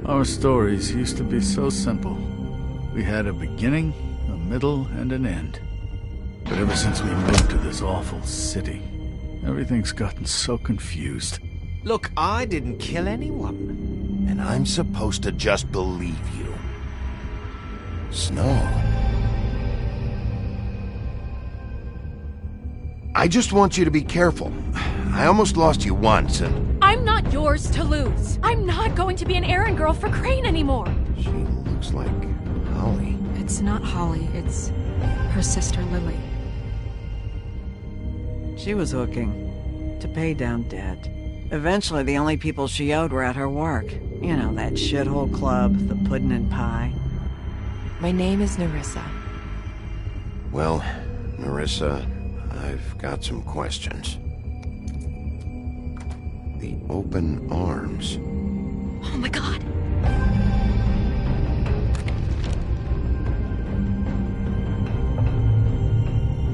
Our stories used to be so simple. We had a beginning, a middle, and an end. But ever since we moved to this awful city, everything's gotten so confused. Look, I didn't kill anyone. And I'm supposed to just believe you. Snow. I just want you to be careful. I almost lost you once, and... I'm not yours to lose. I'm not going to be an errand girl for Crane anymore. She looks like Holly. It's not Holly, it's her sister Lily. She was hooking to pay down debt. Eventually, the only people she owed were at her work. You know, that shithole club, the Puddin' and Pie. My name is Nerissa. Well, Nerissa, I've got some questions. The open arms. Oh my god.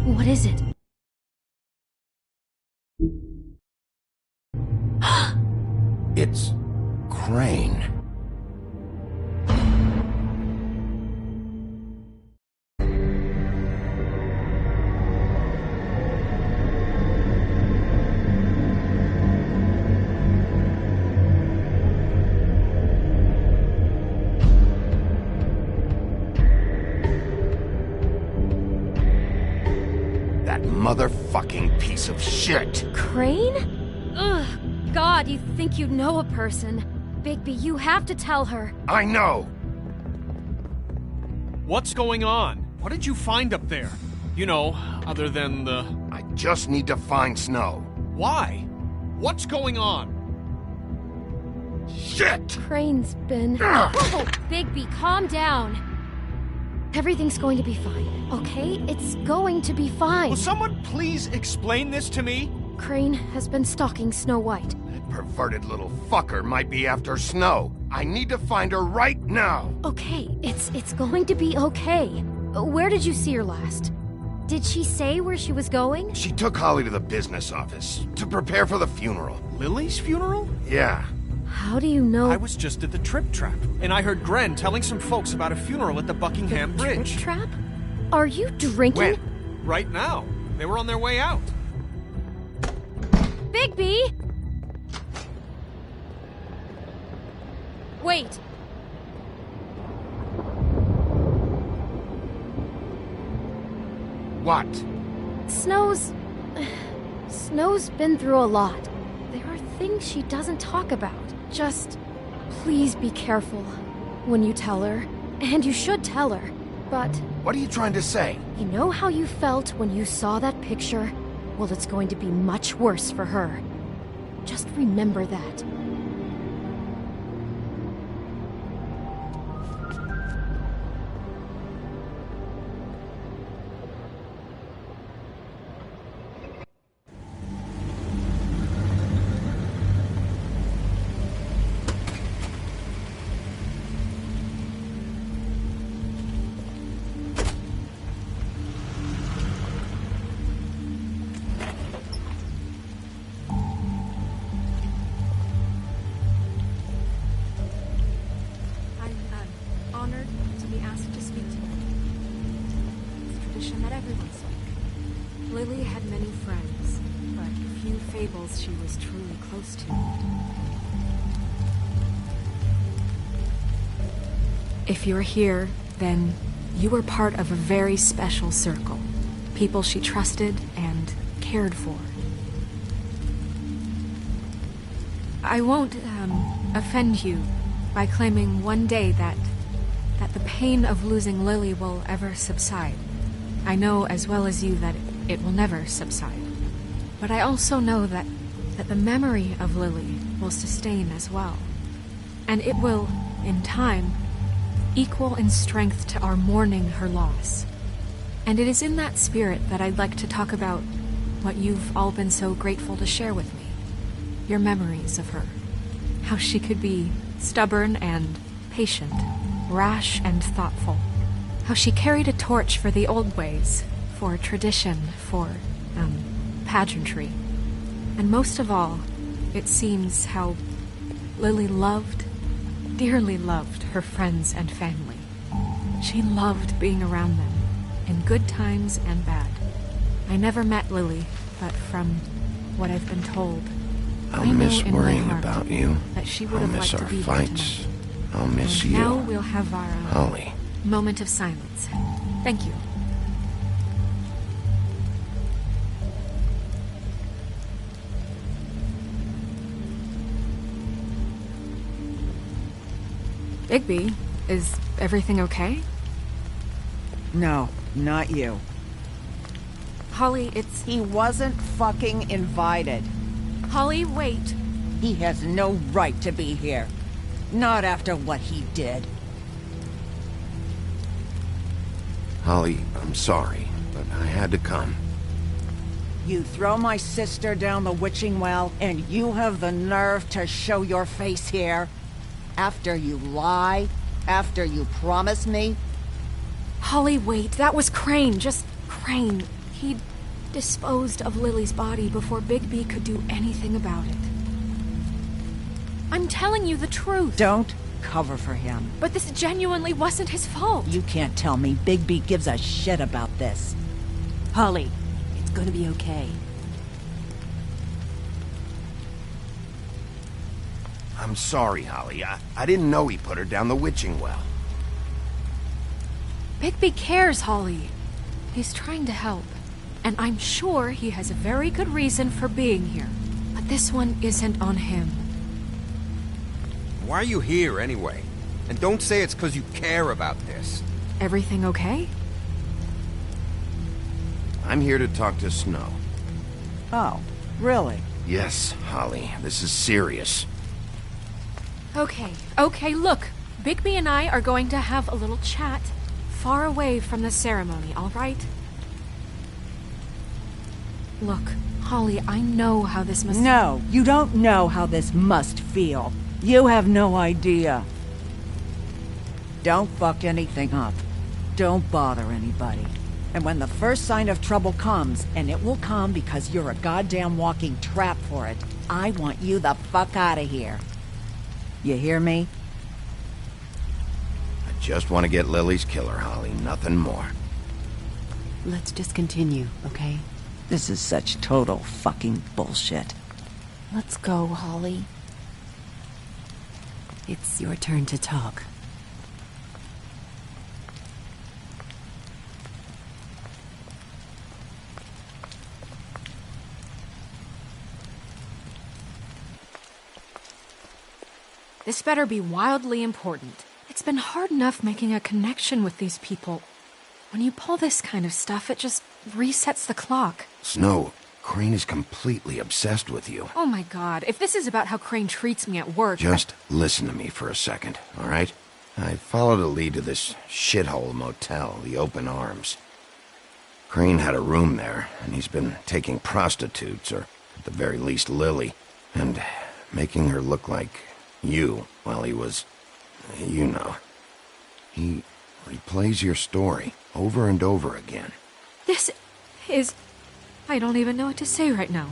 What is it? It's Crane. That motherfucking piece of shit! Crane? Ugh. God, you think you know a person. Bigby, you have to tell her. I know! What's going on? What did you find up there? You know, other than the... I just need to find Snow. Why? What's going on? Shit! Crane's been... Whoa! Bigby, calm down. Everything's going to be fine, okay? It's going to be fine. Will someone please explain this to me? Crane has been stalking Snow White. That perverted little fucker might be after Snow. I need to find her right now. Okay, it's going to be okay. Where did you see her last? Did she say where she was going? She took Holly to the business office to prepare for the funeral. Lily's funeral? Yeah. How do you know? I was just at the Trip Trap, and I heard Gren telling some folks about a funeral at the Buckingham Bridge. Trip Trap? Are you drinking? When? Right now. They were on their way out. Bigby! Wait. What? Snow's been through a lot. There are things she doesn't talk about. Just please be careful when you tell her. And you should tell her. But What are you trying to say? you know how you felt when you saw that picture? Well, it's going to be much worse for her. Just remember that. Honored to be asked to speak to you. It's a tradition that everyone's like. Lily had many friends, but few fables she was truly close to. If you're here, then you were part of a very special circle. People she trusted and cared for. I won't, offend you by claiming one day that the pain of losing Lily will ever subside. I know as well as you that it will never subside. But I also know that the memory of Lily will sustain as well. And it will, in time, equal in strength to our mourning her loss. And it is in that spirit that I'd like to talk about what you've all been so grateful to share with me. Your memories of her. How she could be stubborn and patient, rash and thoughtful. How she carried a torch for the old ways, for tradition, for, pageantry. And most of all, it seems how Lily dearly loved her friends and family. She loved being around them, in good times and bad. I never met Lily, but from what I've been told, I'll miss worrying about you. that she would I'll have miss liked our to be fights. there I'll miss tonight. you. Now we'll have our Holly. moment of silence. Thank you. Bigby, is everything okay? No, not you. Holly, it's... He wasn't fucking invited. Holly, wait. He has no right to be here. Not after what he did. Holly, I'm sorry, but I had to come. You throw my sister down the witching well, and you have the nerve to show your face here? After you lie? After you promise me? Holly, wait. That was Crane. Just Crane. He disposed of Lily's body before Bigby could do anything about it. I'm telling you the truth. Don't cover for him. But this genuinely wasn't his fault. You can't tell me Bigby gives a shit about this. Holly, it's gonna be okay. I'm sorry, Holly. I didn't know he put her down the witching well. Bigby cares, Holly. He's trying to help. And I'm sure he has a very good reason for being here. But this one isn't on him. Why are you here, anyway? And don't say it's because you care about this. Everything okay? I'm here to talk to Snow. Oh, really? Yes, Holly. This is serious. Okay, look. Bigby and I are going to have a little chat far away from the ceremony, all right? Look, Holly, I know how this must... No, you don't know how this must feel. You have no idea. Don't fuck anything up. Don't bother anybody. And when the first sign of trouble comes, and it will come because you're a goddamn walking trap for it, I want you the fuck out of here. You hear me? I just want to get Lily's killer, Holly. Nothing more. Let's just continue, okay? This is such total fucking bullshit. Let's go, Holly. It's your turn to talk. This better be wildly important. It's been hard enough making a connection with these people. When you pull this kind of stuff, it just resets the clock. Snow, Crane is completely obsessed with you. Oh my god, if this is about how Crane treats me at work... Just listen to me for a second, all right? I followed a lead to this shithole motel, the Open Arms. Crane had a room there, and he's been taking prostitutes, or at the very least Lily, and making her look like you while he was... you know. He replays your story over and over again. This is... I don't even know what to say right now.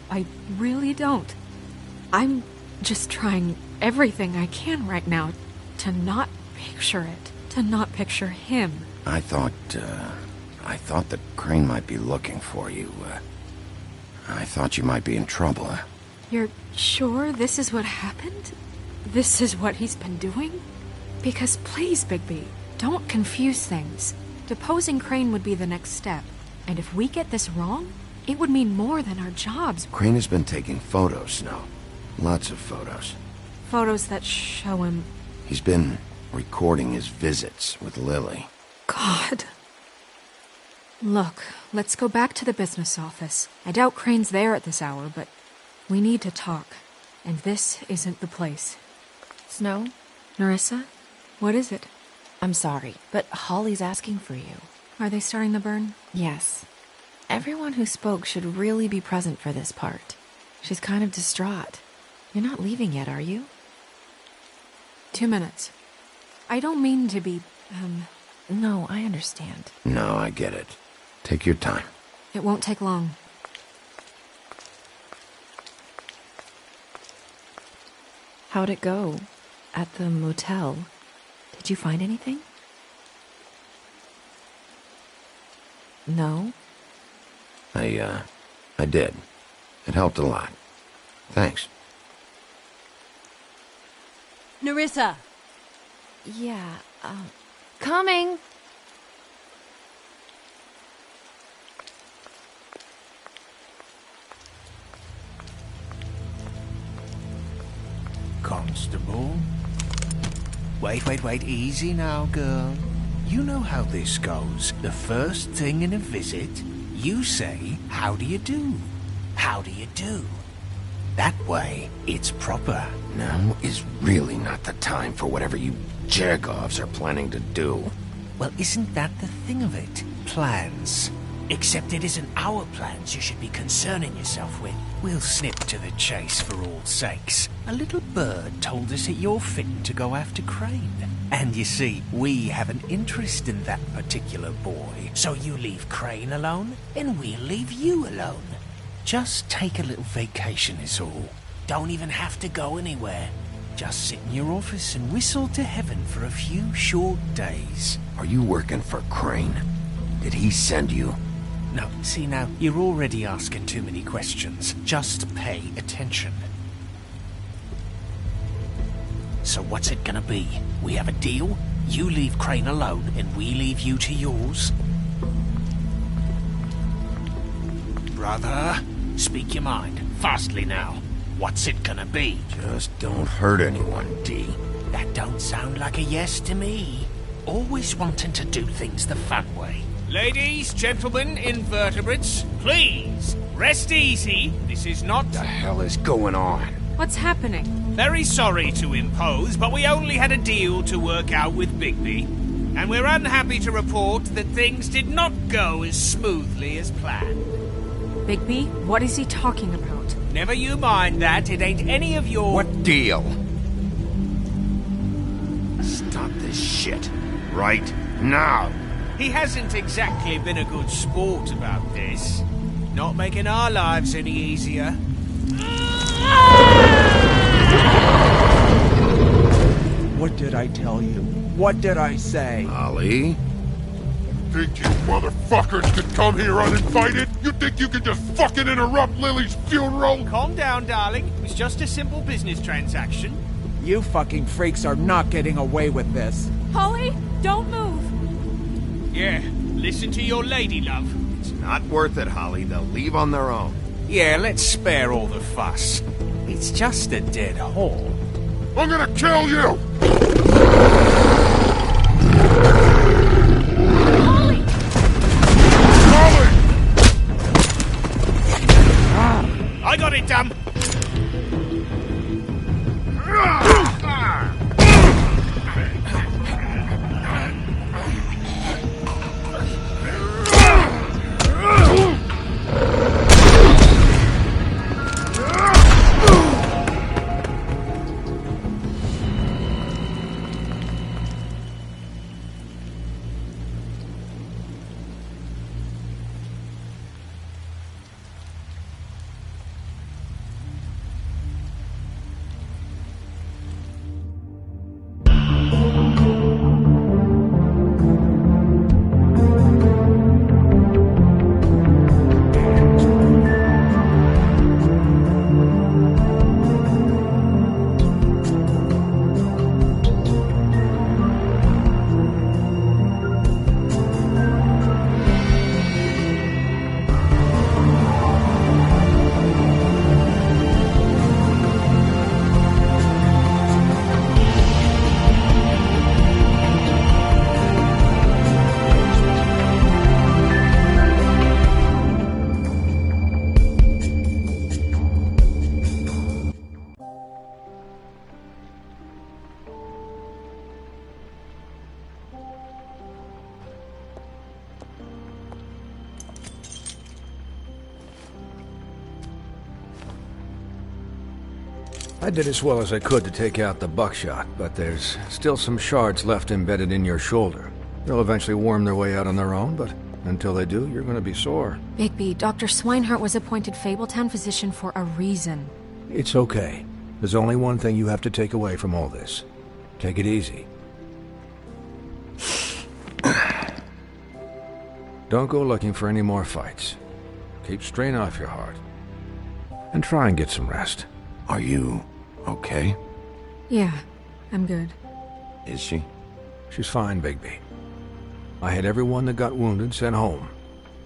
I really don't. I'm just trying everything I can right now to not picture it. To not picture him. I thought that Crane might be looking for you. I thought you might be in trouble. You're sure this is what happened? This is what he's been doing? Because please, Bigby, don't confuse things. Deposing Crane would be the next step. And if we get this wrong, it would mean more than our jobs. Crane has been taking photos, Snow. Lots of photos. Photos that show him... He's been recording his visits with Lily. God. Look, let's go back to the business office. I doubt Crane's there at this hour, but we need to talk. And this isn't the place. Snow? Nerissa? What is it? I'm sorry, but Holly's asking for you. Are they starting the burn? Yes. Everyone who spoke should really be present for this part. She's kind of distraught. You're not leaving yet, are you? 2 minutes. I don't mean to be, No, I understand. No, I get it. Take your time. It won't take long. How'd it go? At the motel? Did you find anything? No? I did. It helped a lot. Thanks. Nerissa! Yeah, coming! Constable? Wait, easy now, girl. You know how this goes. The first thing in a visit, you say, how do you do? How do you do? That way, it's proper. Now is really not the time for whatever you Jergovs are planning to do. Well, isn't that the thing of it? Plans. Except it isn't our plans you should be concerning yourself with. We'll snip to the chase for all sakes. A little bird told us that you're fitting to go after Crane. And you see, we have an interest in that particular boy. So you leave Crane alone, and we'll leave you alone. Just take a little vacation is all. Don't even have to go anywhere. Just sit in your office and whistle to heaven for a few short days. Are you working for Crane? Did he send you? No, see now, you're already asking too many questions. Just pay attention. So what's it gonna be? We have a deal? You leave Crane alone, and we leave you to yours? Brother, speak your mind. Fastly now. What's it gonna be? Just don't hurt anyone, D. That don't sound like a yes to me. Always wanting to do things the fun way. Ladies, gentlemen, invertebrates, please, rest easy. This is not... What the hell is going on? What's happening? Very sorry to impose, but we only had a deal to work out with Bigby. And we're unhappy to report that things did not go as smoothly as planned. Bigby, what is he talking about? Never you mind that, it ain't any of your... What deal? Stop this shit. Right now. He hasn't exactly been a good sport about this. Not making our lives any easier. What did I tell you? What did I say? Ollie? Think you motherfuckers could come here uninvited? You think you can just fucking interrupt Lily's funeral? Calm down, darling. It was just a simple business transaction. You fucking freaks are not getting away with this. Holly, don't move! Yeah, listen to your lady, love. It's not worth it, Holly. They'll leave on their own. Yeah, let's spare all the fuss. It's just a dead hole. I'm gonna kill you! Holly! Holly! I got it, dumb. I did as well as I could to take out the buckshot, but there's still some shards left embedded in your shoulder. They'll eventually worm their way out on their own, but until they do, you're gonna be sore. Bigby, Dr. Swinehart was appointed Fabletown physician for a reason. It's okay. There's only one thing you have to take away from all this. Take it easy. Don't go looking for any more fights. Keep strain off your heart. And try and get some rest. Are you okay? Yeah, I'm good. Is she? She's fine, Bigby. I had everyone that got wounded sent home.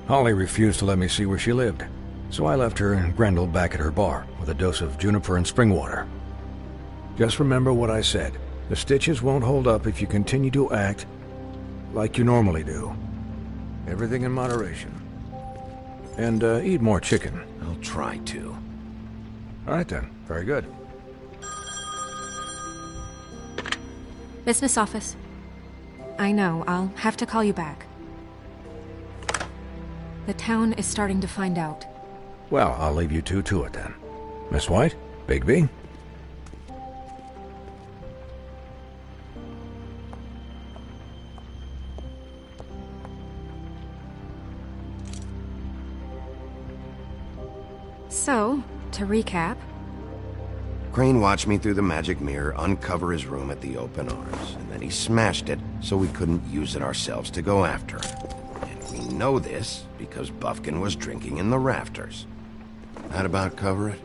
Holly refused to let me see where she lived, so I left her and Grendel back at her bar with a dose of juniper and spring water. Just remember what I said. The stitches won't hold up if you continue to act like you normally do. Everything in moderation. And eat more chicken. I'll try to. All right then. Very good. Business office. I know, I'll have to call you back. The town is starting to find out. Well, I'll leave you two to it then. Miss White? Bigby? So, to recap... Crane watched me through the magic mirror uncover his room at the open arms, and then he smashed it so we couldn't use it ourselves to go after him. And we know this because Buffkin was drinking in the rafters. That about cover it?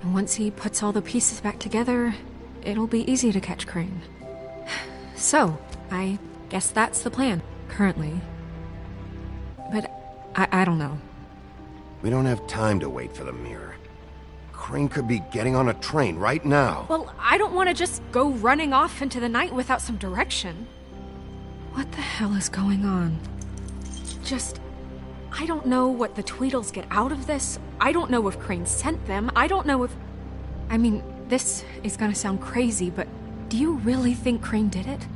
Once he puts all the pieces back together, it'll be easy to catch Crane. So, I guess that's the plan, currently. But I don't know. We don't have time to wait for the mirror. Crane could be getting on a train right now. Well, I don't want to just go running off into the night without some direction. What the hell is going on? I don't know what the Tweedles get out of this. I don't know if Crane sent them. I don't know if... I mean, this is gonna sound crazy, but do you really think Crane did it?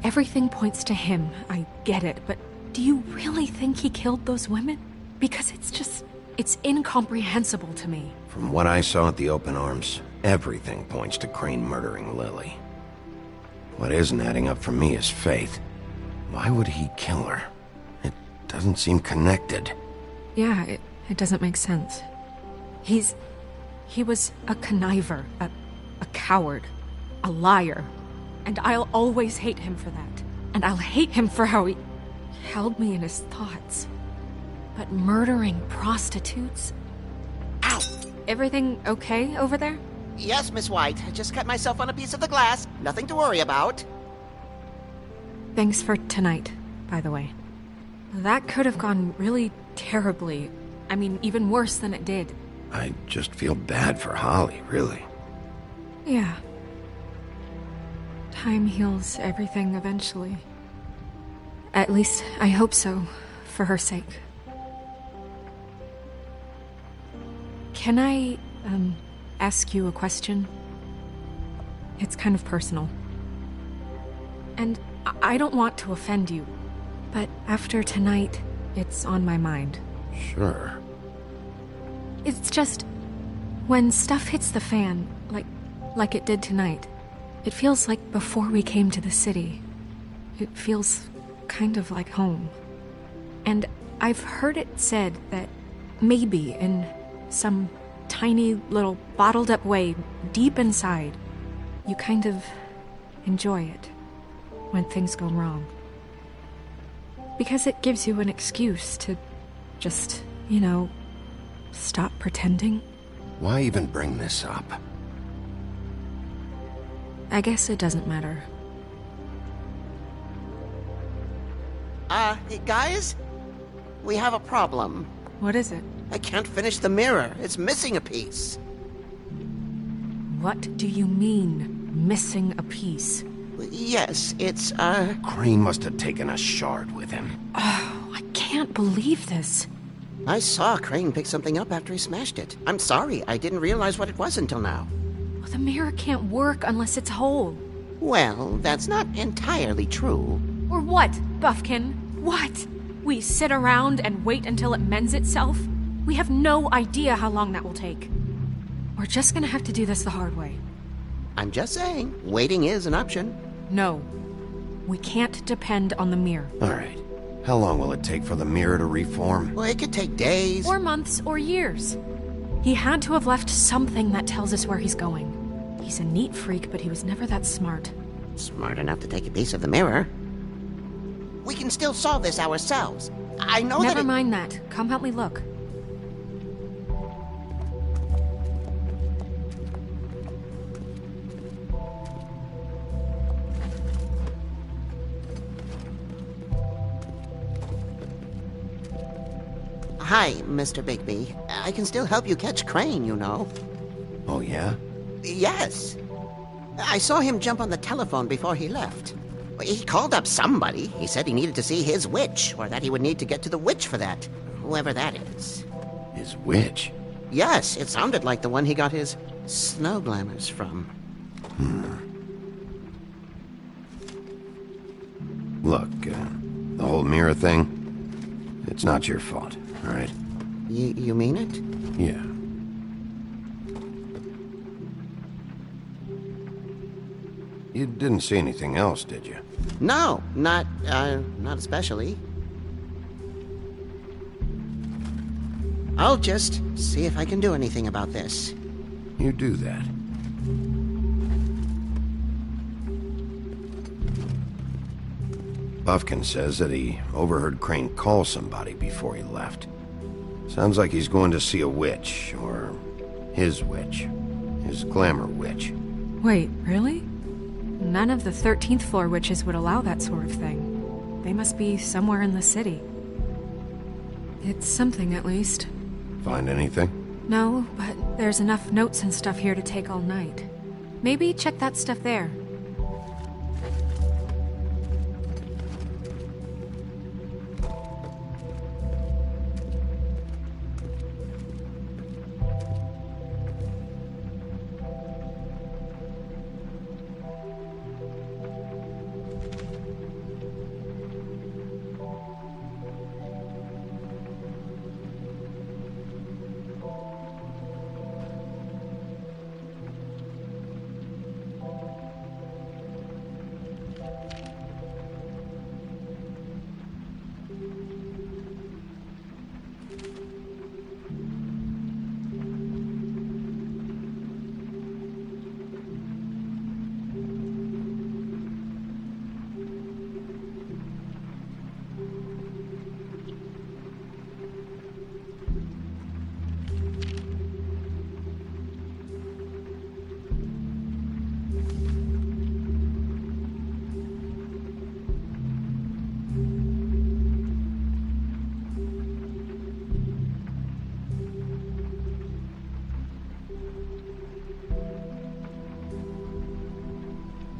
Everything points to him, I get it, but do you really think he killed those women? Because it's incomprehensible to me. From what I saw at the open arms, everything points to Crane murdering Lily. What isn't adding up for me is Faith. Why would he kill her? It doesn't seem connected. Yeah, it doesn't make sense. He was a conniver, a coward, a liar. And I'll always hate him for that. And I'll hate him for how he held me in his thoughts. But murdering prostitutes? Ow! Everything okay over there? Yes, Miss White. I just cut myself on a piece of the glass. Nothing to worry about. Thanks for tonight, by the way. That could have gone really terribly. I mean, even worse than it did. I just feel bad for Holly, really. Yeah. Time heals everything eventually. At least, I hope so, for her sake. Can I, ask you a question? It's kind of personal. And I don't want to offend you, but after tonight, it's on my mind. Sure. It's just, when stuff hits the fan, like it did tonight, it feels like before we came to the city. It feels kind of like home. And I've heard it said that maybe in some tiny little bottled up way deep inside, you kind of enjoy it when things go wrong. Because it gives you an excuse to just, stop pretending. Why even bring this up? I guess it doesn't matter. Hey, guys? We have a problem. What is it? I can't finish the mirror. It's missing a piece. What do you mean, missing a piece? Yes, it's, Crane must have taken a shard with him. Oh, I can't believe this. I saw Crane pick something up after he smashed it. I'm sorry, I didn't realize what it was until now. Well, the mirror can't work unless it's whole. Well, that's not entirely true. Or what, Buffkin? What? We sit around and wait until it mends itself? We have no idea how long that will take. We're just gonna have to do this the hard way. I'm just saying, waiting is an option. No. We can't depend on the mirror. All right. How long will it take for the mirror to reform? Well, it could take days. Or months or years. He had to have left something that tells us where he's going. He's a neat freak, but he was never that smart. Smart enough to take a piece of the mirror. We can still solve this ourselves. I know that. Never mind that. Come help me look. Hi, Mr. Bigby. I can still help you catch Crane, you know. Oh, yeah? Yes. I saw him jump on the telephone before he left. He called up somebody. He said he needed to see his witch, or that he would need to get to the witch for that. Whoever that is. His witch? Yes, it sounded like the one he got his snow glamours from. Look, the whole mirror thing, it's not your fault, all right? You mean it? Yeah. You didn't see anything else, did you? No, not especially. I'll just see if I can do anything about this. You do that. Buffkin says that he overheard Crane call somebody before he left. Sounds like he's going to see a witch, or his witch. His glamour witch. Wait, really? None of the 13th floor witches would allow that sort of thing. They must be somewhere in the city. It's something, at least. Find anything? No, but there's enough notes and stuff here to take all night. Maybe check that stuff there.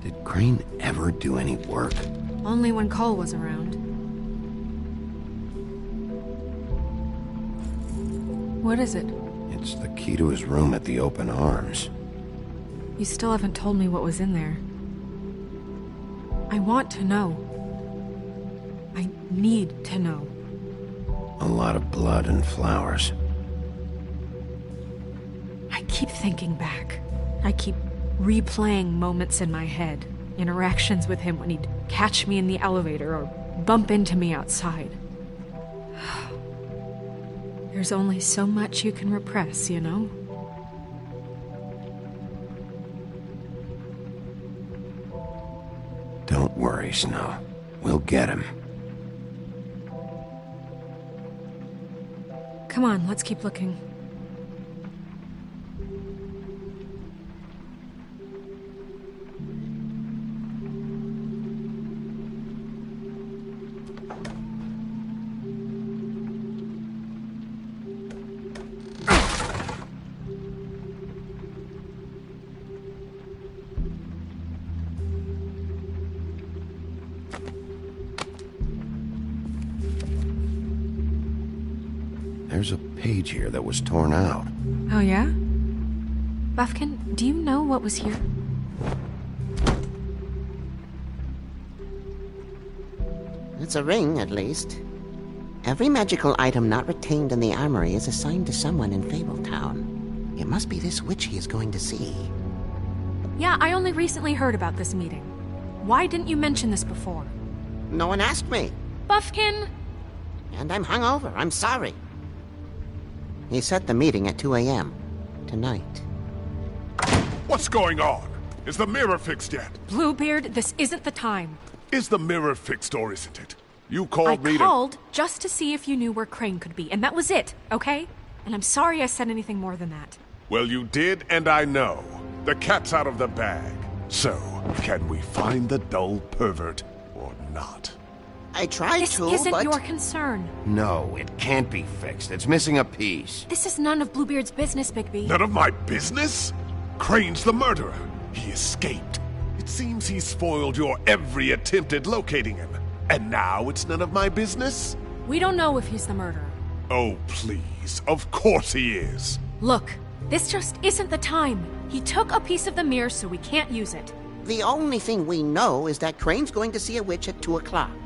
Did Crane ever do any work? Only when Cole was around. What is it? It's the key to his room at the Open Arms. You still haven't told me what was in there. I want to know. I need to know. A lot of blood and flowers. I keep thinking back. I keep replaying moments in my head. Interactions with him when he'd catch me in the elevator or bump into me outside. There's only so much you can repress, you know? Don't worry, Snow. We'll get him. Come on, let's keep looking. There's a page here that was torn out. Oh, yeah? Buffkin, do you know what was here? It's a ring, at least. Every magical item not retained in the armory is assigned to someone in Fabletown. It must be this witch he is going to see. Yeah, I only recently heard about this meeting. Why didn't you mention this before? No one asked me. Buffkin! And I'm hungover. I'm sorry. He set the meeting at 2 a.m. tonight. What What's going on? Is the mirror fixed yet? Bluebeard, this isn't the time. Is the mirror fixed or isn't it? You called me I called just to see if you knew where Crane could be, and that was it, okay? And I'm sorry I said anything more than that. Well, you did, and I know. The cat's out of the bag. So, can we find the dull pervert or not? I tried This to, isn't but... your concern. No, it can't be fixed. It's missing a piece. This is none of Bluebeard's business, Bigby. None of my business? Crane's the murderer. He escaped. It seems he spoiled your every attempt at locating him. And now it's none of my business? We don't know if he's the murderer. Oh, please. Of course he is. Look, this just isn't the time. He took a piece of the mirror, so we can't use it. The only thing we know is that Crane's going to see a witch at 2 o'clock.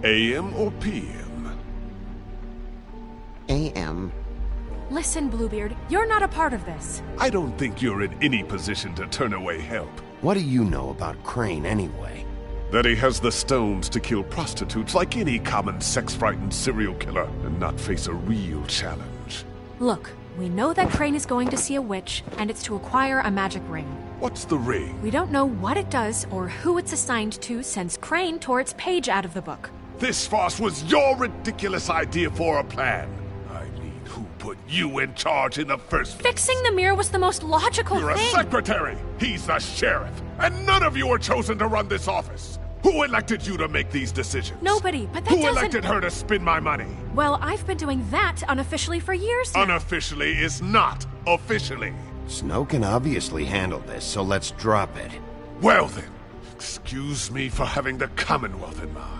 AM or PM? AM. Listen, Bluebeard, you're not a part of this. I don't think you're in any position to turn away help. What do you know about Crane anyway? That he has the stones to kill prostitutes like any common sex-frightened serial killer and not face a real challenge. Look, we know that Crane is going to see a witch, and it's to acquire a magic ring. What's the ring? We don't know what it does or who it's assigned to since Crane tore its page out of the book. This farce was your ridiculous idea for a plan. I mean, who put you in charge in the first place? Fixing the mirror was the most logical You're thing. a secretary! He's the sheriff! And none of you are chosen to run this office! Who elected you to make these decisions? Nobody, but that Who doesn't... elected her to spend my money? Well, I've been doing that unofficially for years now. Unofficially is not officially. Snow can obviously handle this, so let's drop it. Well then, excuse me for having the Commonwealth in mind.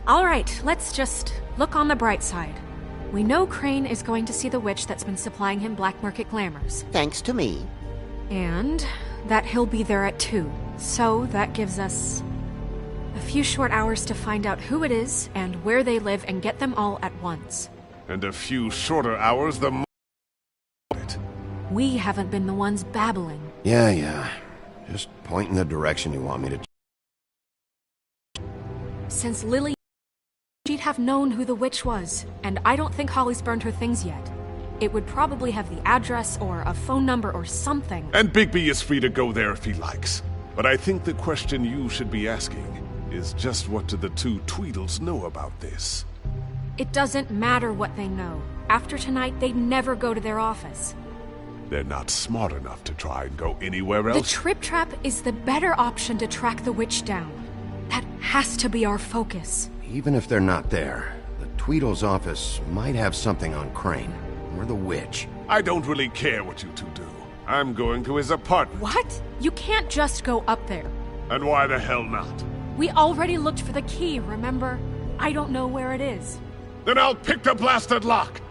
All right, let's just look on the bright side. We know Crane is going to see the witch that's been supplying him black market glamours. Thanks to me. And that he'll be there at 2. So that gives us a few short hours to find out who it is and where they live and get them all at once. And a few shorter hours the more it. We haven't been the ones babbling. Yeah. Just point in the direction you want me to. Since Lily, she'd have known who the witch was, and I don't think Holly's burned her things yet. It would probably have the address or a phone number or something. And Bigby is free to go there if he likes. But I think the question you should be asking is just what do the two Tweedles know about this? It doesn't matter what they know. After tonight, they'd never go to their office. They're not smart enough to try and go anywhere else. The Trip Trap is the better option to track the witch down. That has to be our focus. Even if they're not there, the Tweedle's office might have something on Crane. Or the witch. I don't really care what you two do. I'm going to his apartment. What? You can't just go up there. And why the hell not? We already looked for the key, remember? I don't know where it is. Then I'll pick the blasted lock!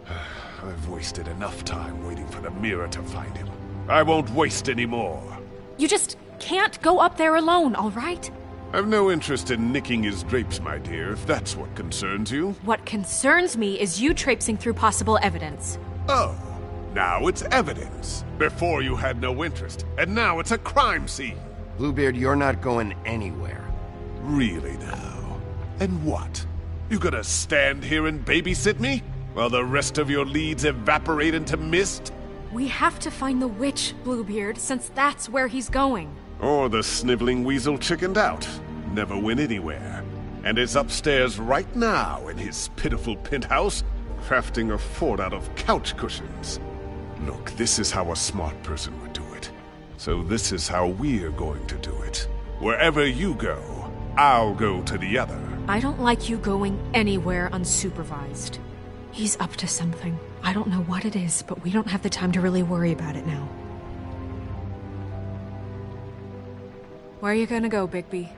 I've wasted enough time waiting for the mirror to find him. I won't waste any more. You just can't go up there alone, all right? I've no interest in nicking his drapes, my dear, if that's what concerns you. What concerns me is you traipsing through possible evidence. Oh, now it's evidence. Before you had no interest, and now it's a crime scene. Bluebeard, you're not going anywhere. Really now? And what? You gonna stand here and babysit me? While the rest of your leads evaporate into mist? We have to find the witch, Bluebeard, since that's where he's going. Or the sniveling weasel chickened out. Never went anywhere. And is upstairs right now in his pitiful penthouse, crafting a fort out of couch cushions. Look, this is how a smart person would do it. So this is how we're going to do it. Wherever you go, I'll go to the other. I don't like you going anywhere unsupervised. He's up to something. I don't know what it is, but we don't have the time to really worry about it now. Where are you gonna go, Bigby?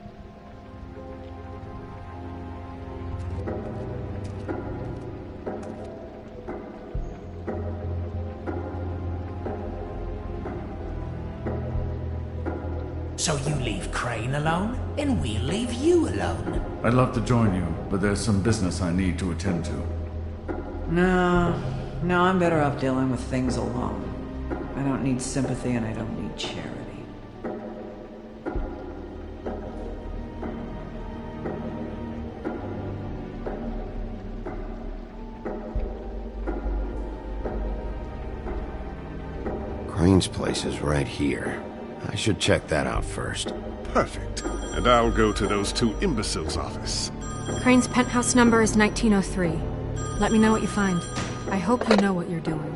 So you leave Crane alone, and we'll leave you alone. I'd love to join you, but there's some business I need to attend to. No, I'm better off dealing with things alone. I don't need sympathy and I don't need charity. Crane's place is right here. I should check that out first. Perfect. And I'll go to those two imbeciles' office. Crane's penthouse number is 1903. Let me know what you find. I hope you know what you're doing.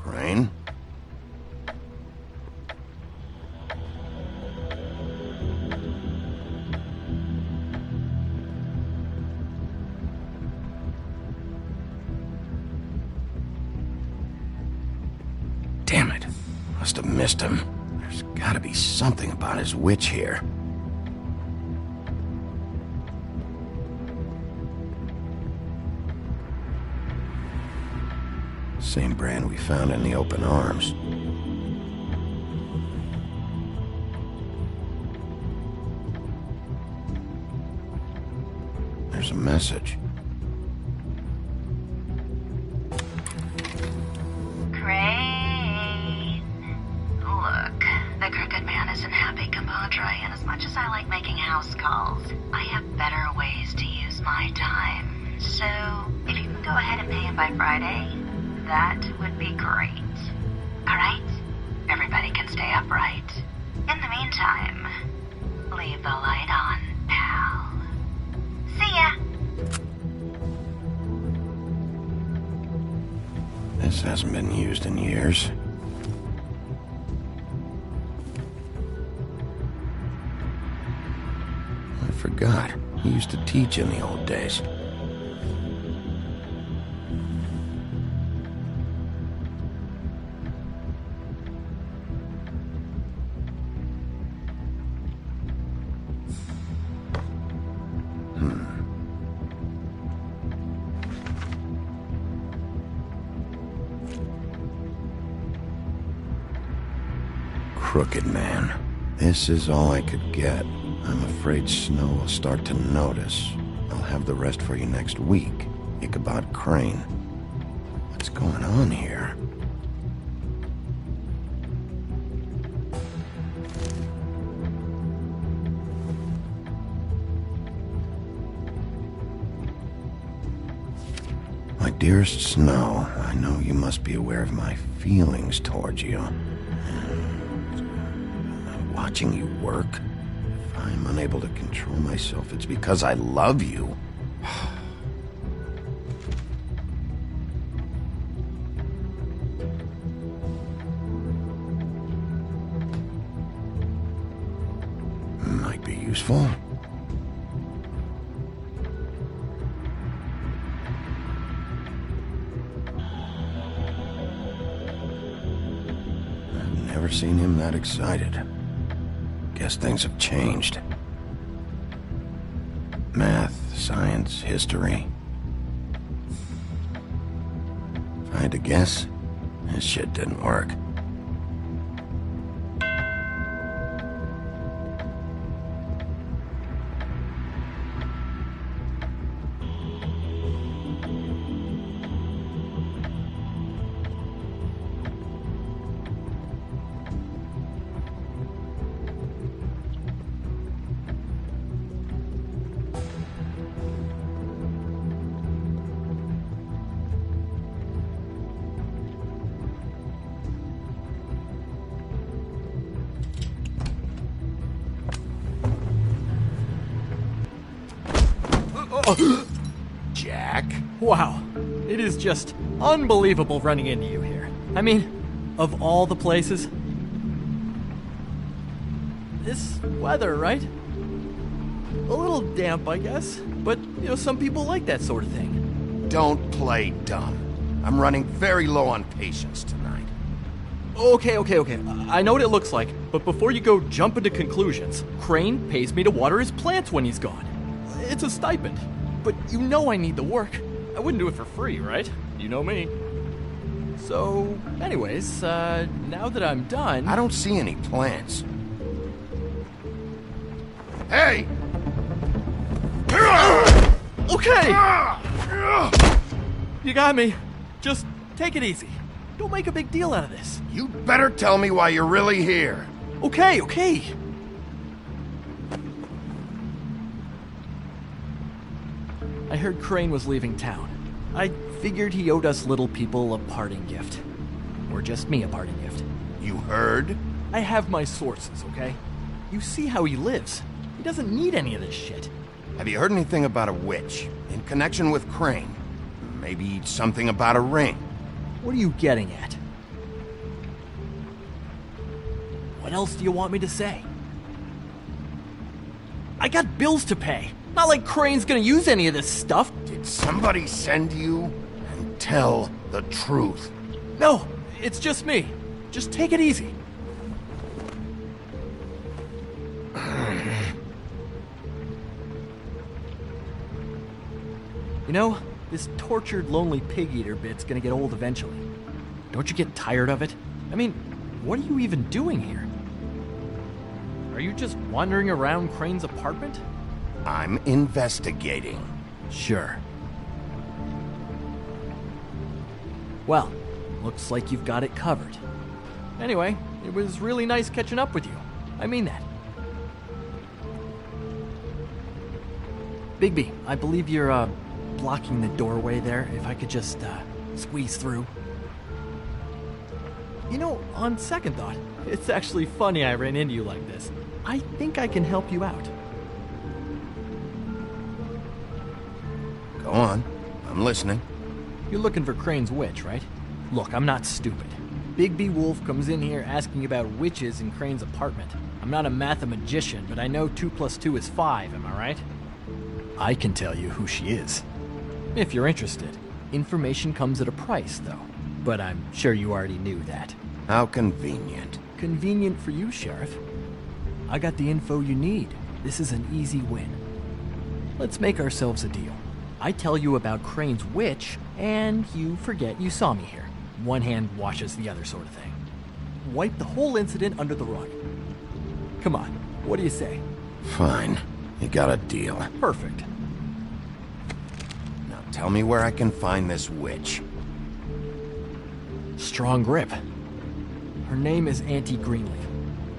Crane? Damn it. Must have missed him. There's gotta be something about his witch here. Same brand we found in the open arms. There's a message. Crane. Look, the Crooked Man isn't happy, compadre, and as much as I like making house calls, I have better ways to use my time. So, if you can go ahead and pay him by Friday, that would be great. Alright? Everybody can stay upright. In the meantime, leave the light on, pal. See ya! This hasn't been used in years. I forgot. He used to teach in the old days. Crooked Man. This is all I could get. I'm afraid Snow will start to notice. I'll have the rest for you next week. Ichabod Crane. What's going on here? My dearest Snow, I know you must be aware of my feelings towards you. Watching you work, if I'm unable to control myself, it's because I love you. Might be useful. I've never seen him that excited. Guess things have changed. Math, science, history. If I had to guess, this shit didn't work. Jack? Wow. It is just unbelievable running into you here. I mean, of all the places. This weather, right? A little damp, I guess. But, you know, some people like that sort of thing. Don't play dumb. I'm running very low on patience tonight. Okay. I know what it looks like, but before you go jumping to conclusions, Crane pays me to water his plants when he's gone. It's a stipend. But you know I need the work. I wouldn't do it for free, right? You know me. So, anyways, now that I'm done... I don't see any plants. Hey! Okay! You got me. Just take it easy. Don't make a big deal out of this. You better tell me why you're really here. Okay, okay. I heard Crane was leaving town. I figured he owed us little people a parting gift. Or just me a parting gift. You heard? I have my sources, okay? You see how he lives. He doesn't need any of this shit. Have you heard anything about a witch in connection with Crane? Maybe something about a ring? What are you getting at? What else do you want me to say? I got bills to pay. Not like Crane's gonna use any of this stuff. Did somebody send you? And tell the truth. No, it's just me. Just take it easy. You know, this tortured, lonely pig-eater bit's gonna get old eventually. Don't you get tired of it? I mean, what are you even doing here? Are you just wandering around Crane's apartment? I'm investigating. Sure. Well, looks like you've got it covered. Anyway, it was really nice catching up with you. I mean that. Bigby, I believe you're, blocking the doorway there. If I could just, squeeze through. You know, on second thought, it's actually funny I ran into you like this. I think I can help you out. Go on. I'm listening. You're looking for Crane's witch, right? Look, I'm not stupid. Bigby Wolf comes in here asking about witches in Crane's apartment. I'm not a mathematician, but I know 2 + 2 is 5, am I right? I can tell you who she is. If you're interested. Information comes at a price, though. But I'm sure you already knew that. How convenient. Convenient for you, Sheriff. I got the info you need. This is an easy win. Let's make ourselves a deal. I tell you about Crane's witch, and you forget you saw me here. One hand washes the other sort of thing. Wipe the whole incident under the rug. Come on, what do you say? Fine. You got a deal. Perfect. Now tell me where I can find this witch. Strong grip. Her name is Auntie Greenleaf.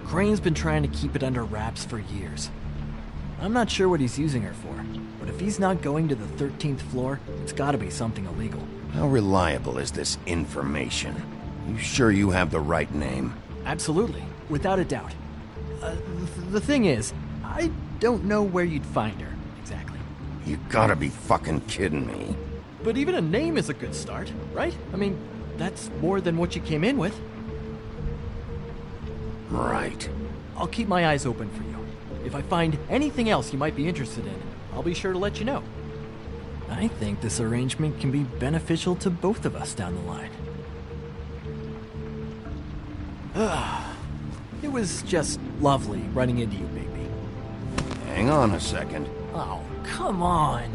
Crane's been trying to keep it under wraps for years. I'm not sure what he's using her for, but if he's not going to the 13th floor, it's gotta be something illegal. How reliable is this information? You sure you have the right name? Absolutely, without a doubt. The thing is, I don't know where you'd find her, exactly. You gotta be fucking kidding me. But even a name is a good start, right? I mean, that's more than what you came in with. Right. I'll keep my eyes open for you. If I find anything else you might be interested in, I'll be sure to let you know. I think this arrangement can be beneficial to both of us down the line. It was just lovely running into you, Bigby. Hang on a second. Oh, come on.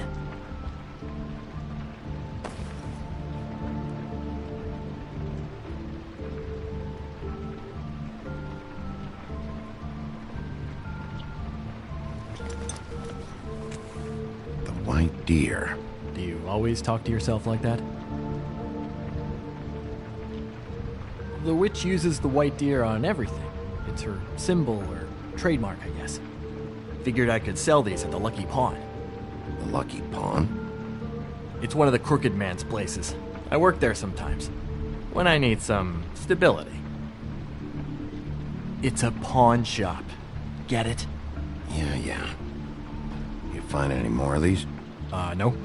The white deer. Do you always talk to yourself like that? The witch uses the white deer on everything. It's her symbol or trademark, I guess. Figured I could sell these at the Lucky Pawn. The Lucky Pawn? It's one of the crooked man's places. I work there sometimes. When I need some stability. It's a pawn shop. Get it? Yeah. You find any more of these? No.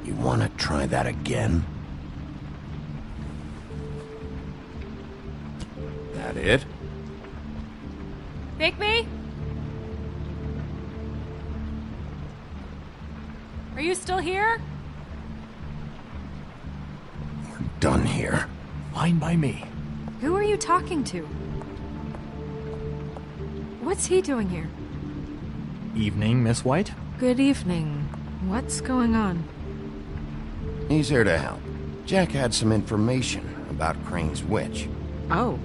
You wanna try that again? That it? Bigby? Are you still here? We're done here. Fine by me. Who are you talking to? What's he doing here? Evening, Miss White. Good evening. What's going on? He's here to help. Jack had some information about Crane's witch. Oh,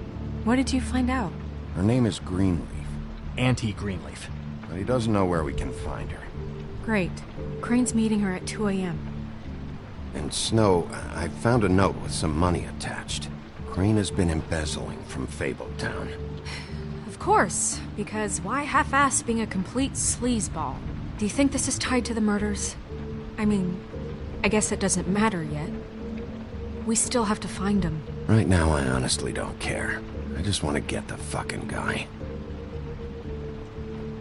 what did you find out? Her name is Greenleaf. Auntie Greenleaf. but he doesn't know where we can find her. Great. Crane's meeting her at 2 a.m. And Snow, I found a note with some money attached. Crane has been embezzling from Fabletown. Of course, because why half-ass being a complete sleazeball? Do you think this is tied to the murders? I mean, I guess it doesn't matter yet. We still have to find him. Right now, I honestly don't care. I just want to get the fucking guy.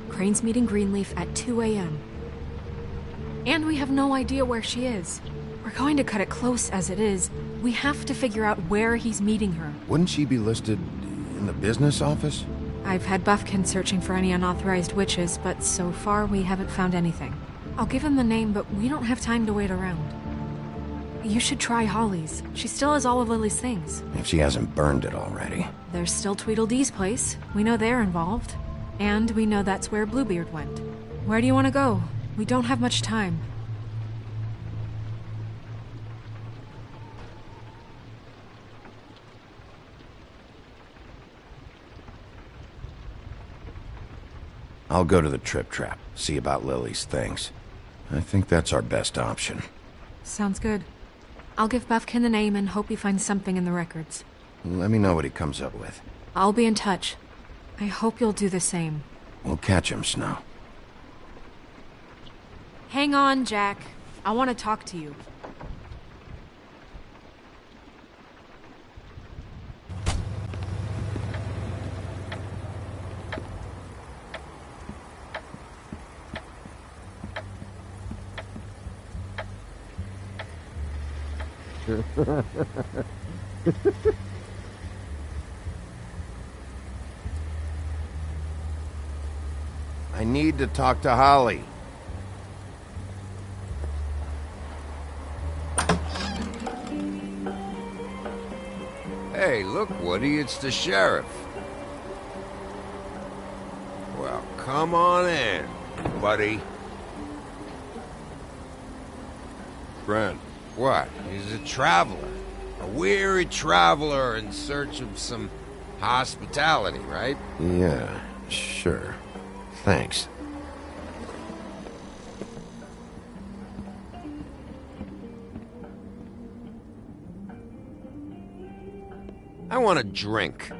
Crane's meeting Greenleaf at 2 a.m. And we have no idea where she is. We're going to cut it close as it is. We have to figure out where he's meeting her. Wouldn't she be listed in the business office? I've had Buffkin searching for any unauthorized witches, but so far we haven't found anything. I'll give him the name, but we don't have time to wait around. You should try Holly's. She still has all of Lily's things. If she hasn't burned it already. There's still Tweedledee's place. We know they're involved. And we know that's where Bluebeard went. Where do you want to go? We don't have much time. I'll go to the Trip Trap, see about Lily's things. I think that's our best option. Sounds good. I'll give Buffkin the name and hope he finds something in the records. Let me know what he comes up with. I'll be in touch. I hope you'll do the same. We'll catch him, Snow. Hang on, Jack. I want to talk to you. I need to talk to Holly. Hey, look, Woody, it's the sheriff. Well, come on in, buddy. Brent. What? He's a traveler. A weary traveler in search of some hospitality, right? Yeah, sure. Thanks. I want a drink.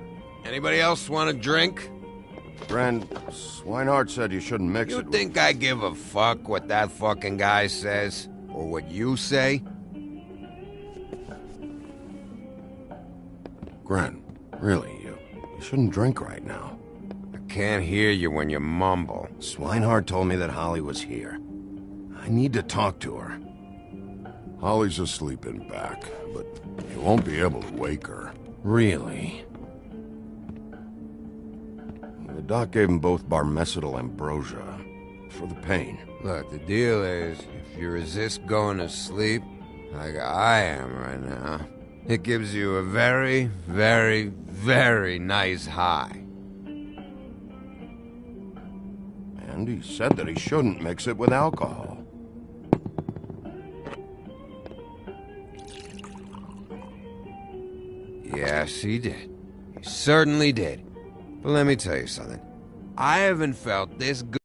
Anybody else want a drink? Brent, Swinehart said you shouldn't mix it You think I give a fuck what that fucking guy says? Or what you say? Gren, really, you shouldn't drink right now. I can't hear you when you mumble. Swinehart told me that Holly was here. I need to talk to her. Holly's asleep in back, but you won't be able to wake her. Really? The doc gave them both Barmecidal ambrosia for the pain. Look, the deal is, if you resist going to sleep, like I am right now, it gives you a very, very, very nice high. And he said that he shouldn't mix it with alcohol. Yes, he did. He certainly did. But let me tell you something. I haven't felt this good.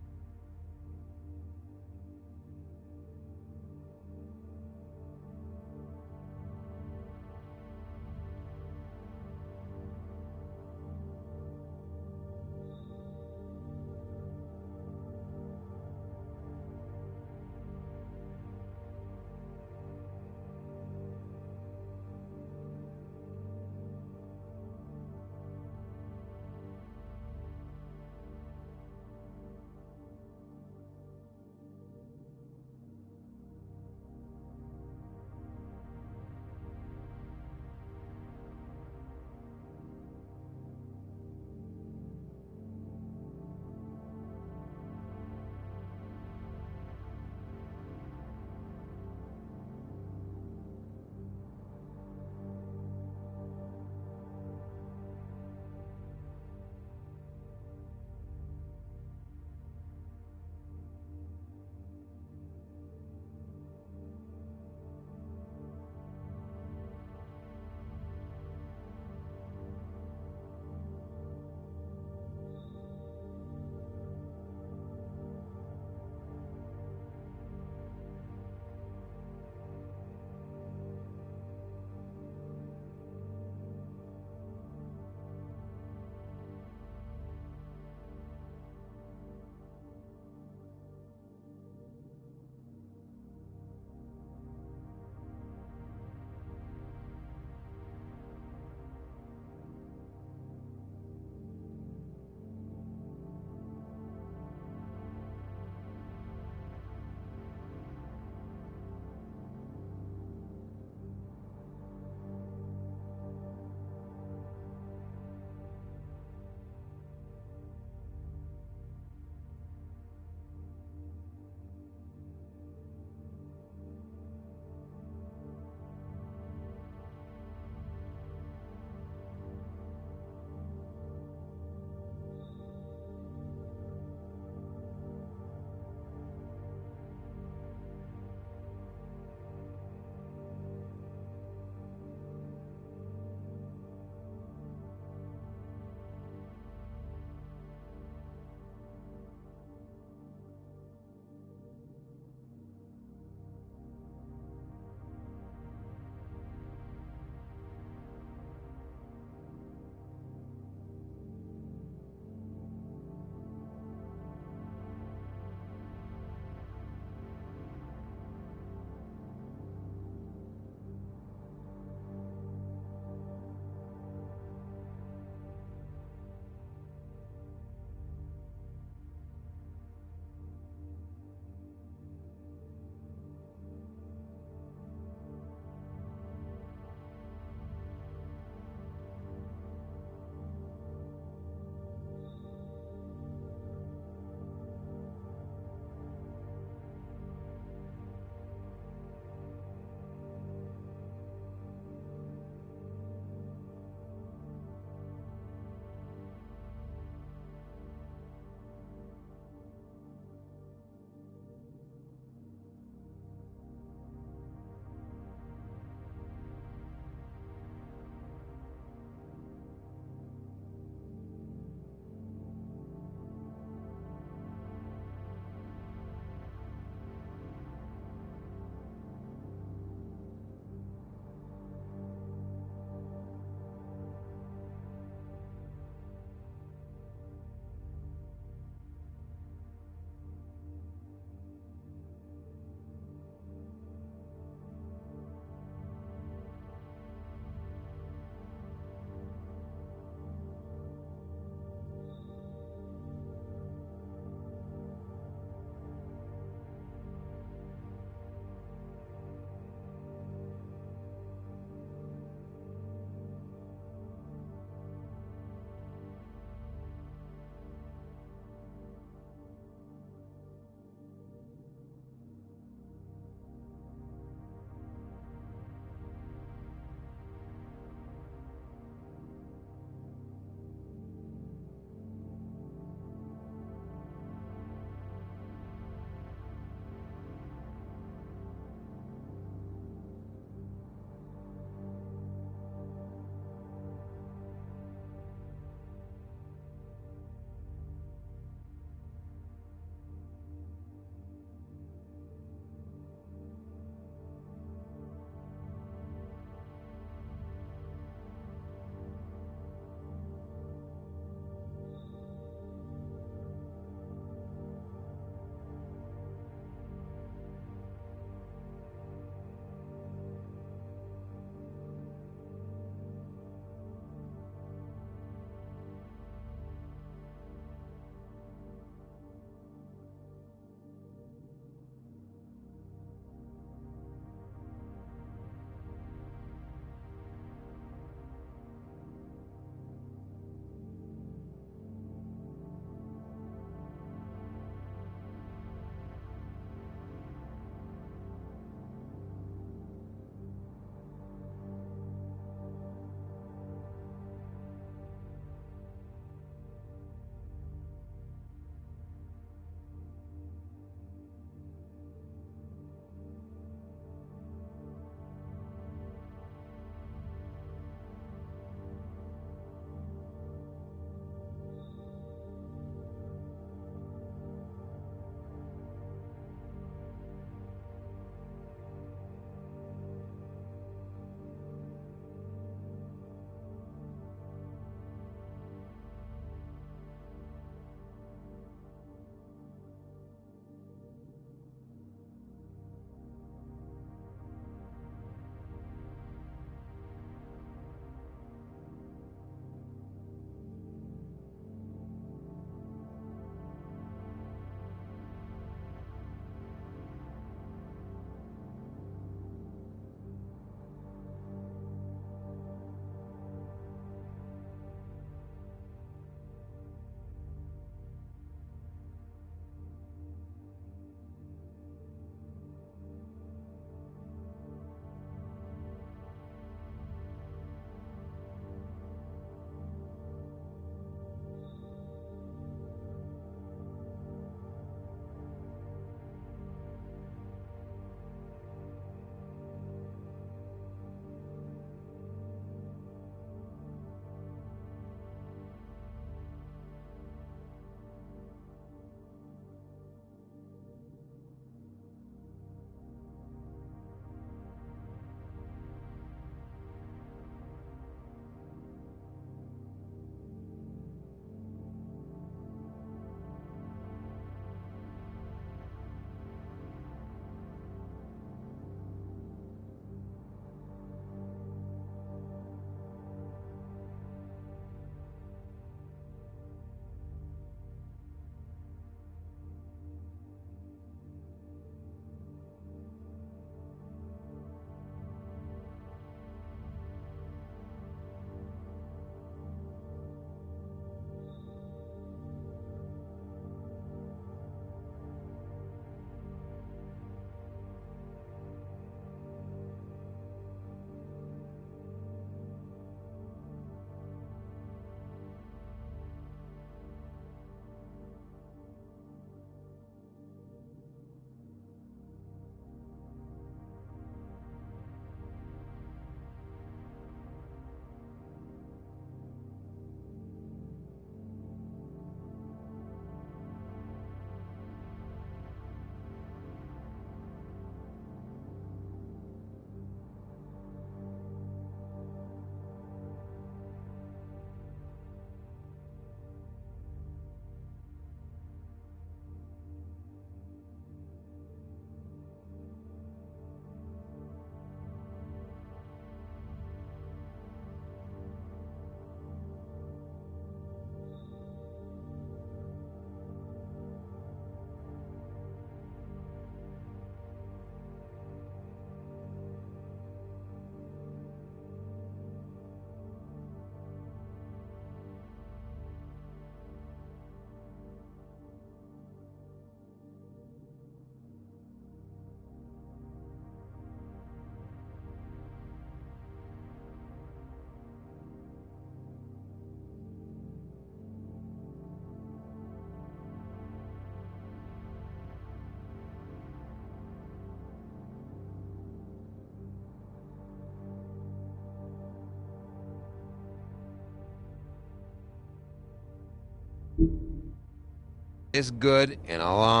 It's good in a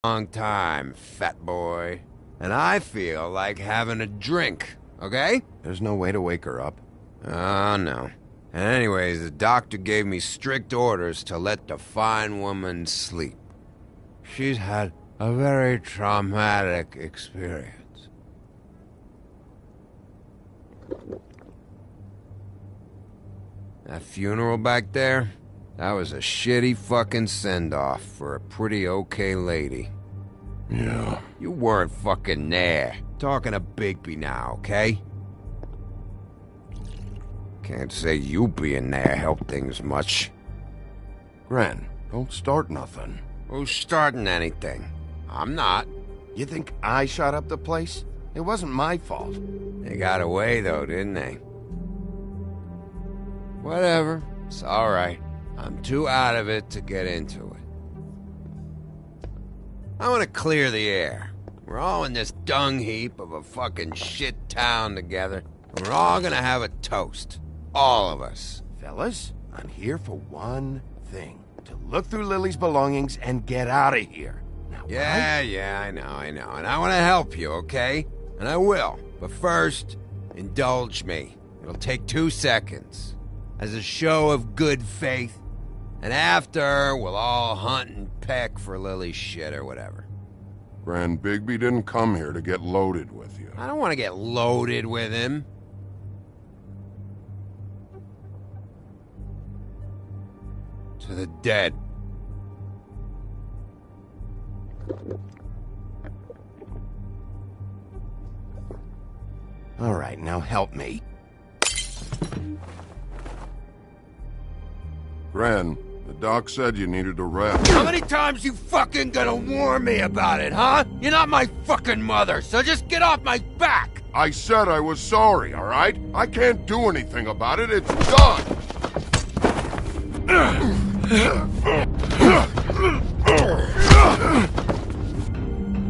long time, fat boy. And I feel like having a drink, okay? There's no way to wake her up. Oh, no. And anyways, the doctor gave me strict orders to let the fine woman sleep. She's had a very traumatic experience. That funeral back there? That was a shitty fucking send-off for a pretty okay lady. Yeah. You weren't fucking there. Talking to Bigby now, okay? Can't say you being there helped things much. Gren, don't start nothing. Who's starting anything? I'm not. You think I shot up the place? It wasn't my fault. They got away, though, didn't they? Whatever. It's alright. I'm too out of it to get into it. I want to clear the air. We're all in this dung heap of a fucking shit town together, and we're all gonna have a toast. All of us. Fellas, I'm here for one thing. To look through Lily's belongings and get out of here. Now, Yeah, I know. And I want to help you, okay? And I will. But first, indulge me. It'll take 2 seconds. As a show of good faith. And after, we'll all hunt and peck for Lily's shit or whatever. Gran Bigby didn't come here to get loaded with you. I don't want to get loaded with him. To the dead. All right, now help me. Gran, the doc said you needed a rest. How many times you fucking gonna warn me about it, huh? You're not my fucking mother, so just get off my back! I said I was sorry, all right? I can't do anything about it. It's done!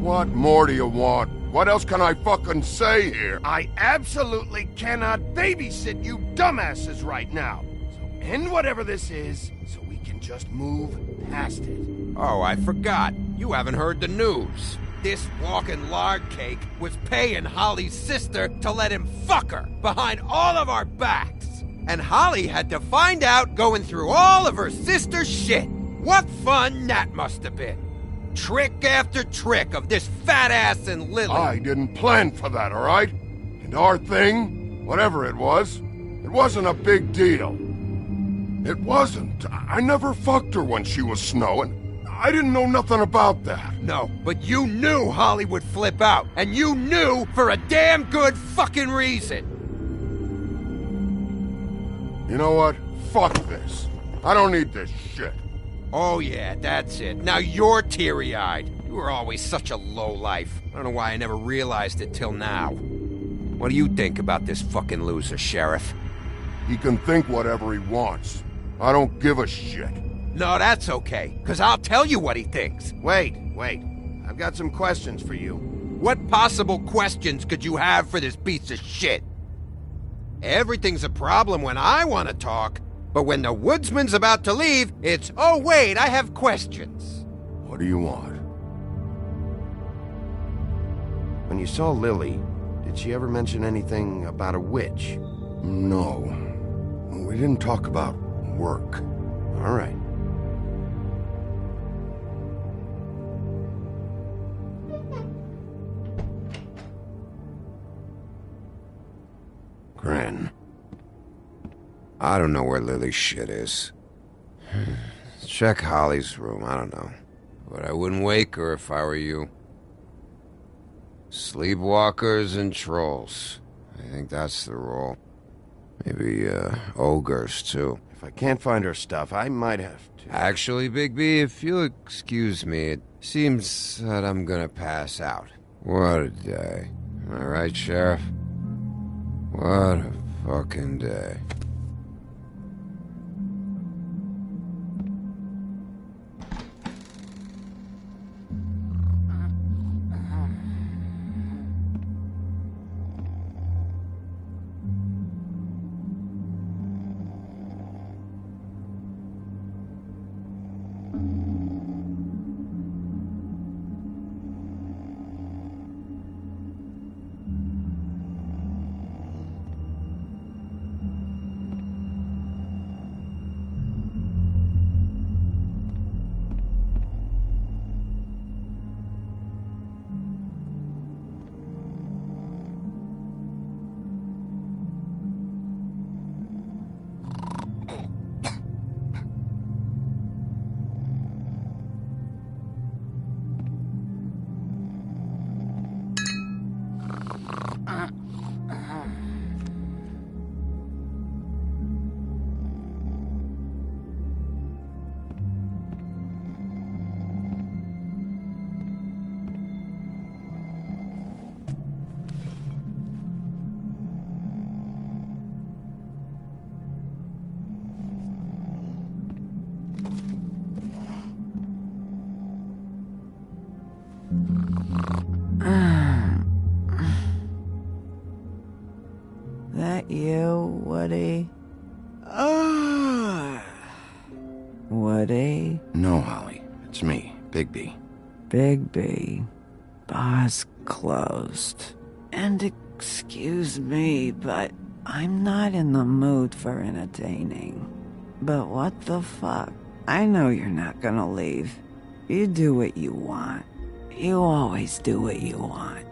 What more do you want? What else can I fucking say here? I absolutely cannot babysit you dumbasses right now. So end whatever this is, so we can just move past it. Oh, I forgot. You haven't heard the news. This walking lard cake was paying Holly's sister to let him fuck her behind all of our backs. And Holly had to find out going through all of her sister's shit. What fun that must have been. Trick after trick of this fat ass and Lily. I didn't plan for that, all right? And our thing, whatever it wasn't a big deal. It wasn't. I never fucked her when she was snowing. I didn't know nothing about that. No, but you knew Holly would flip out. And you knew for a damn good fucking reason. You know what? Fuck this. I don't need this shit. Oh yeah, that's it. Now you're teary-eyed. You were always such a lowlife. I don't know why I never realized it till now. What do you think about this fucking loser, Sheriff? He can think whatever he wants. I don't give a shit. No, that's okay, because I'll tell you what he thinks. Wait. I've got some questions for you. What possible questions could you have for this piece of shit? Everything's a problem when I want to talk, but when the woodsman's about to leave, it's, oh wait, I have questions. What do you want? When you saw Lily, did she ever mention anything about a witch? No. We didn't talk about work. All right. Gran. I don't know where Lily's shit is. Check Holly's room, I don't know. But I wouldn't wake her if I were you. Sleepwalkers and trolls. I think that's the rule. Maybe, ogres, too. If I can't find her stuff, I might have to... Actually, Bigby, if you'll excuse me, it seems that I'm gonna pass out. What a day. Am I right, Sheriff? What a fucking day. that you, Woody? Woody? No, Holly. It's me, Bigby. Bigby. Bar's closed. And excuse me, but I'm not in the mood for entertaining. But what the fuck? I know you're not gonna leave. You do what you want. You always do what you want.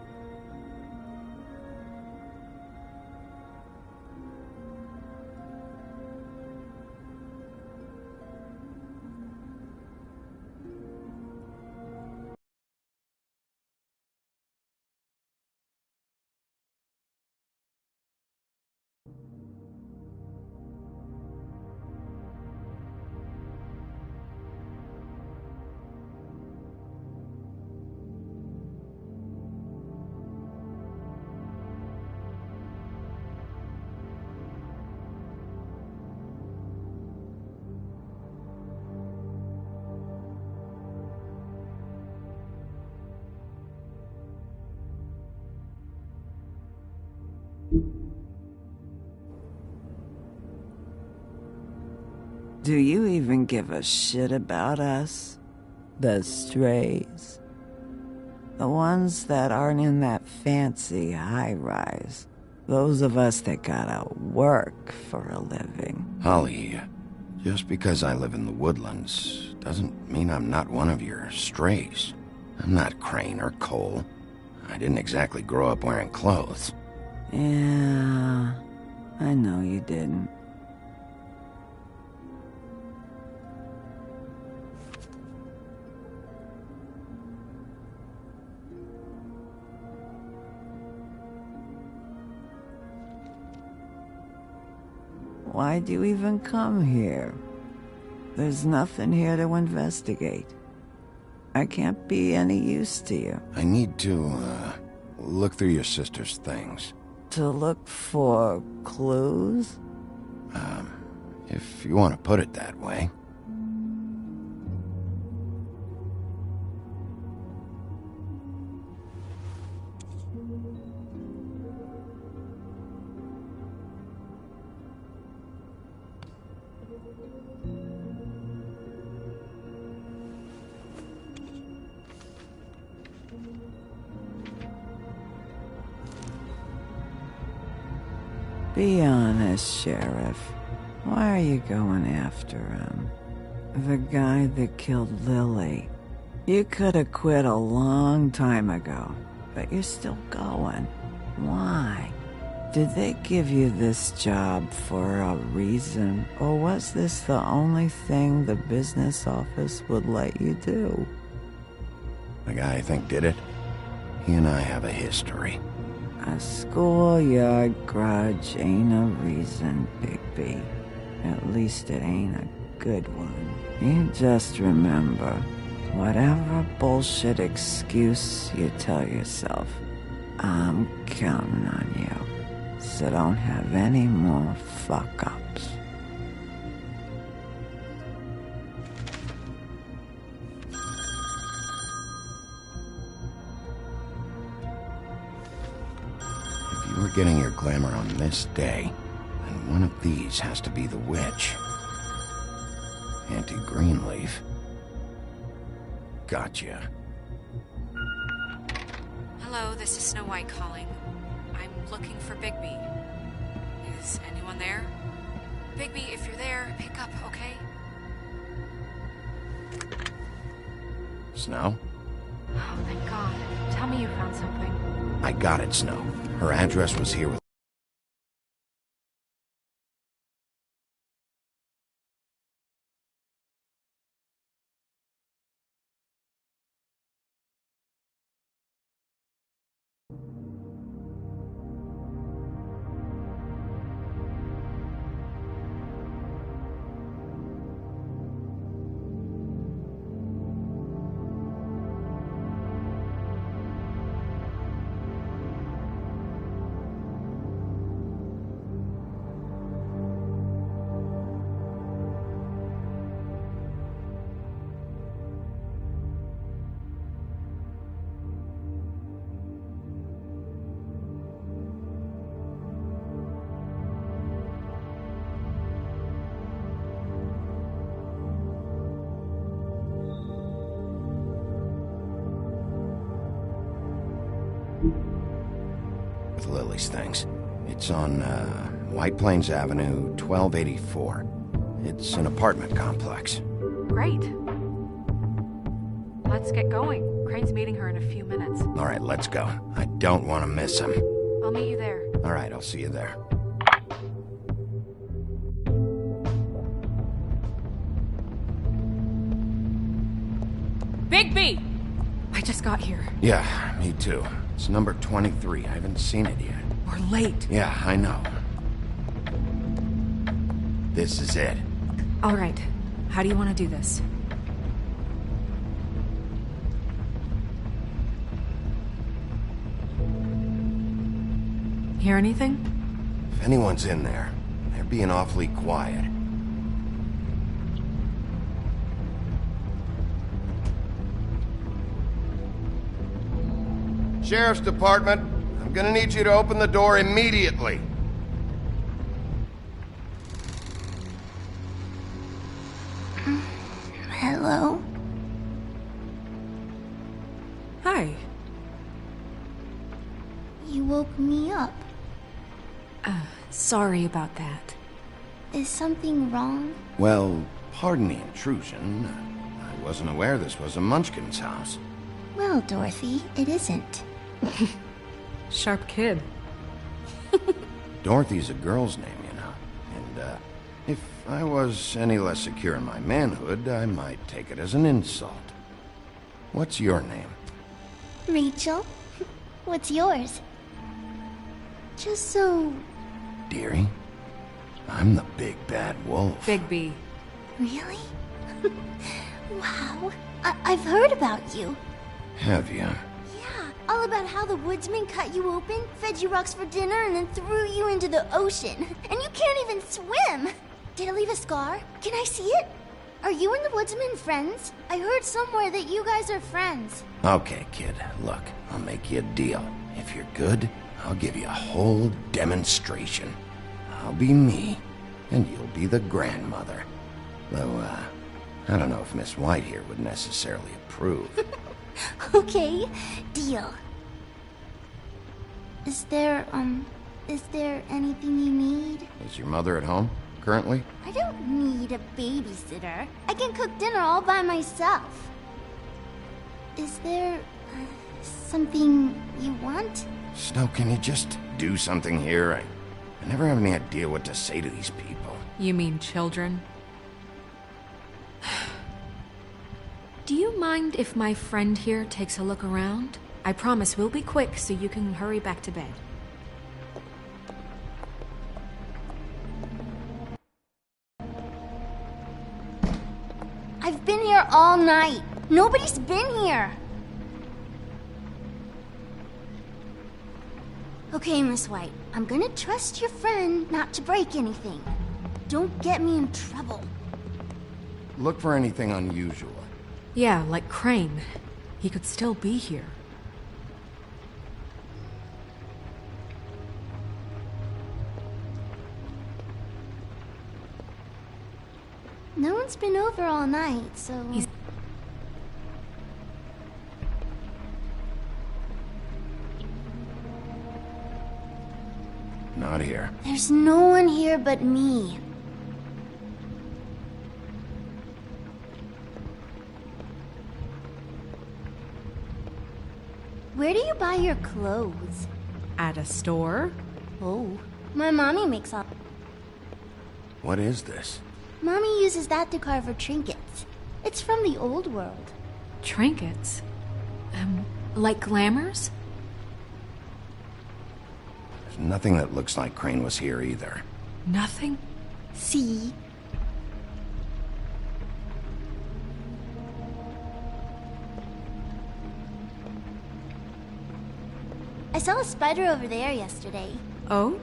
Do you even give a shit about us? The strays? The ones that aren't in that fancy high-rise. Those of us that gotta work for a living. Holly, just because I live in the woodlands doesn't mean I'm not one of your strays. I'm not Crane or Cole. I didn't exactly grow up wearing clothes. Yeah, I know you didn't. Why'd you even come here? There's nothing here to investigate. I can't be any use to you. I need to, look through your sister's things. To look for clues? If you want to put it that way. Be honest, Sheriff. Why are you going after him? The guy that killed Lily. You could have quit a long time ago, but you're still going. Why? Did they give you this job for a reason, or was this the only thing the business office would let you do? The guy I think did it, he and I have a history. A schoolyard grudge ain't a reason, Bigby. At least it ain't a good one. You just remember, whatever bullshit excuse you tell yourself, I'm counting on you. So don't have any more fuck-ups. If you were getting your glamour on this day, then one of these has to be the witch. Auntie Greenleaf. Gotcha. Hello, this is Snow White calling. I'm looking for Bigby. Is anyone there? Bigby, if you're there, pick up, okay? Snow? Oh, thank God. Tell me you found something. I got it, Snow. Her address was here with... With Lily's things. It's on, White Plains Avenue, 1284. It's an apartment complex. Great. Let's get going. Crane's meeting her in a few minutes. All right, let's go. I don't want to miss him. I'll meet you there. All right, I'll see you there. Bigby! I just got here. Yeah, me too. It's number 23. I haven't seen it yet. We're late. Yeah, I know. This is it. All right. How do you want to do this? Hear anything? If anyone's in there, they're being awfully quiet. Sheriff's Department, I'm gonna need you to open the door immediately. Hello? Hi. You woke me up. Sorry about that. Is something wrong? Well, pardon the intrusion. I wasn't aware this was a Munchkin's house. Well, Dorothy, it isn't. Sharp kid. Dorothy's a girl's name, you know. And, if I was any less secure in my manhood, I might take it as an insult. What's your name? Rachel? What's yours? Just so... Dearie? I'm the big bad wolf. Bigby. Really? Wow. I've heard about you. Have you? Yeah, all about how the woodsman cut you open, fed you rocks for dinner, and then threw you into the ocean. And you can't even swim! Did it leave a scar? Can I see it? Are you and the woodsman friends? I heard somewhere that you guys are friends. Okay, kid. Look, I'll make you a deal. If you're good, I'll give you a whole demonstration. I'll be me, and you'll be the grandmother. Though, I don't know if Miss White here would necessarily approve. Okay, deal. Is there anything you need? Is your mother at home, currently? I don't need a babysitter. I can cook dinner all by myself. Is there something you want? Snow, can you just do something here? I never have any idea what to say to these people. You mean children? Do you mind if my friend here takes a look around? I promise we'll be quick so you can hurry back to bed. I've been here all night. Nobody's been here. Okay, Miss White. I'm gonna trust your friend not to break anything. Don't get me in trouble. Look for anything unusual. Yeah, like Crane. He could still be here. No one's been over all night, so... Not here. There's no one here but me. Where do you buy your clothes? At a store? Oh, my mommy makes all... What is this? Mommy uses that to carve her trinkets. It's from the old world. Trinkets? Like glamours? There's nothing that looks like Crane was here either. Nothing? See? I saw a spider over there yesterday. Oh?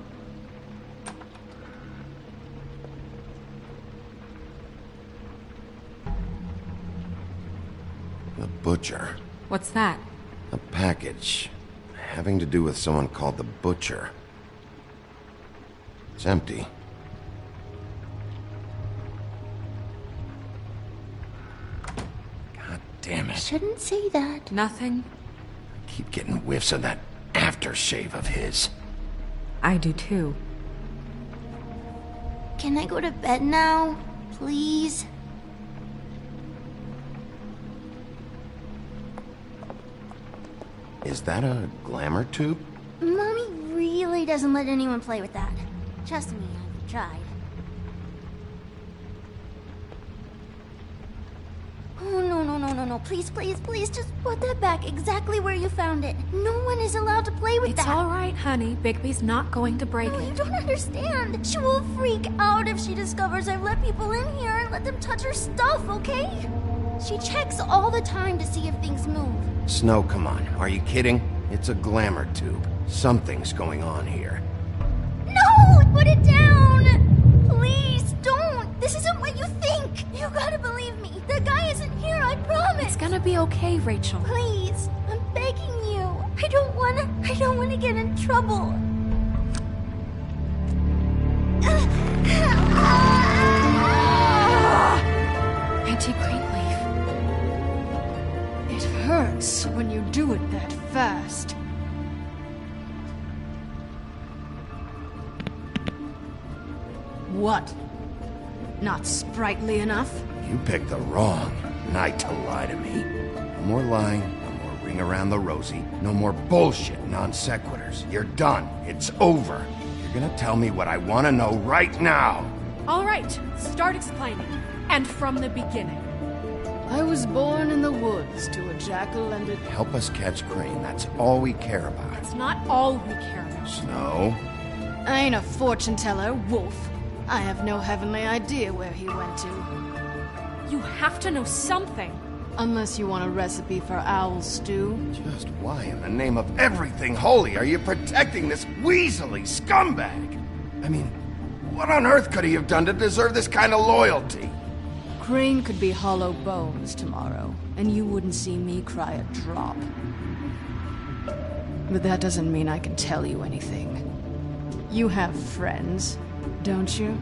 The Butcher. What's that? A package having to do with someone called the Butcher. It's empty. God damn it. Shouldn't say that. Nothing? I keep getting whiffs of that aftershave of his. I do too. Can I go to bed now? Please? Is that a glamour tube? Mommy really doesn't let anyone play with that. Trust me, I've tried. Oh, no. Please, just put that back exactly where you found it. No one is allowed to play with that. It's all right, honey. Bigby's not going to break it. You don't understand. She will freak out if she discovers I've let people in here and let them touch her stuff, okay? She checks all the time to see if things move. Snow, come on. Are you kidding? It's a glamour tube. Something's going on here. No! Put it down! Please, don't! This isn't what you think! You gotta believe me. The guy isn't here, I promise! It's gonna be okay, Rachel. Please, I'm begging you. I don't wanna get in trouble. Auntie Greenleaf. It hurts when you do it that fast. What? Not sprightly enough? You picked the wrong night to lie to me. No more lying, no more ring around the rosy, no more bullshit non sequiturs. You're done. It's over. You're gonna tell me what I want to know right now. All right, start explaining. And from the beginning. I was born in the woods to a jackal and a... Help us catch Crane. That's all we care about. It's not all we care about. Snow? I ain't a fortune teller, Wolf. I have no heavenly idea where he went to. You have to know something. Unless you want a recipe for owl stew. Just why in the name of everything holy are you protecting this weaselly scumbag? I mean, what on earth could he have done to deserve this kind of loyalty? Crane could be hollow bones tomorrow, and you wouldn't see me cry a drop. But that doesn't mean I can tell you anything. You have friends, don't you?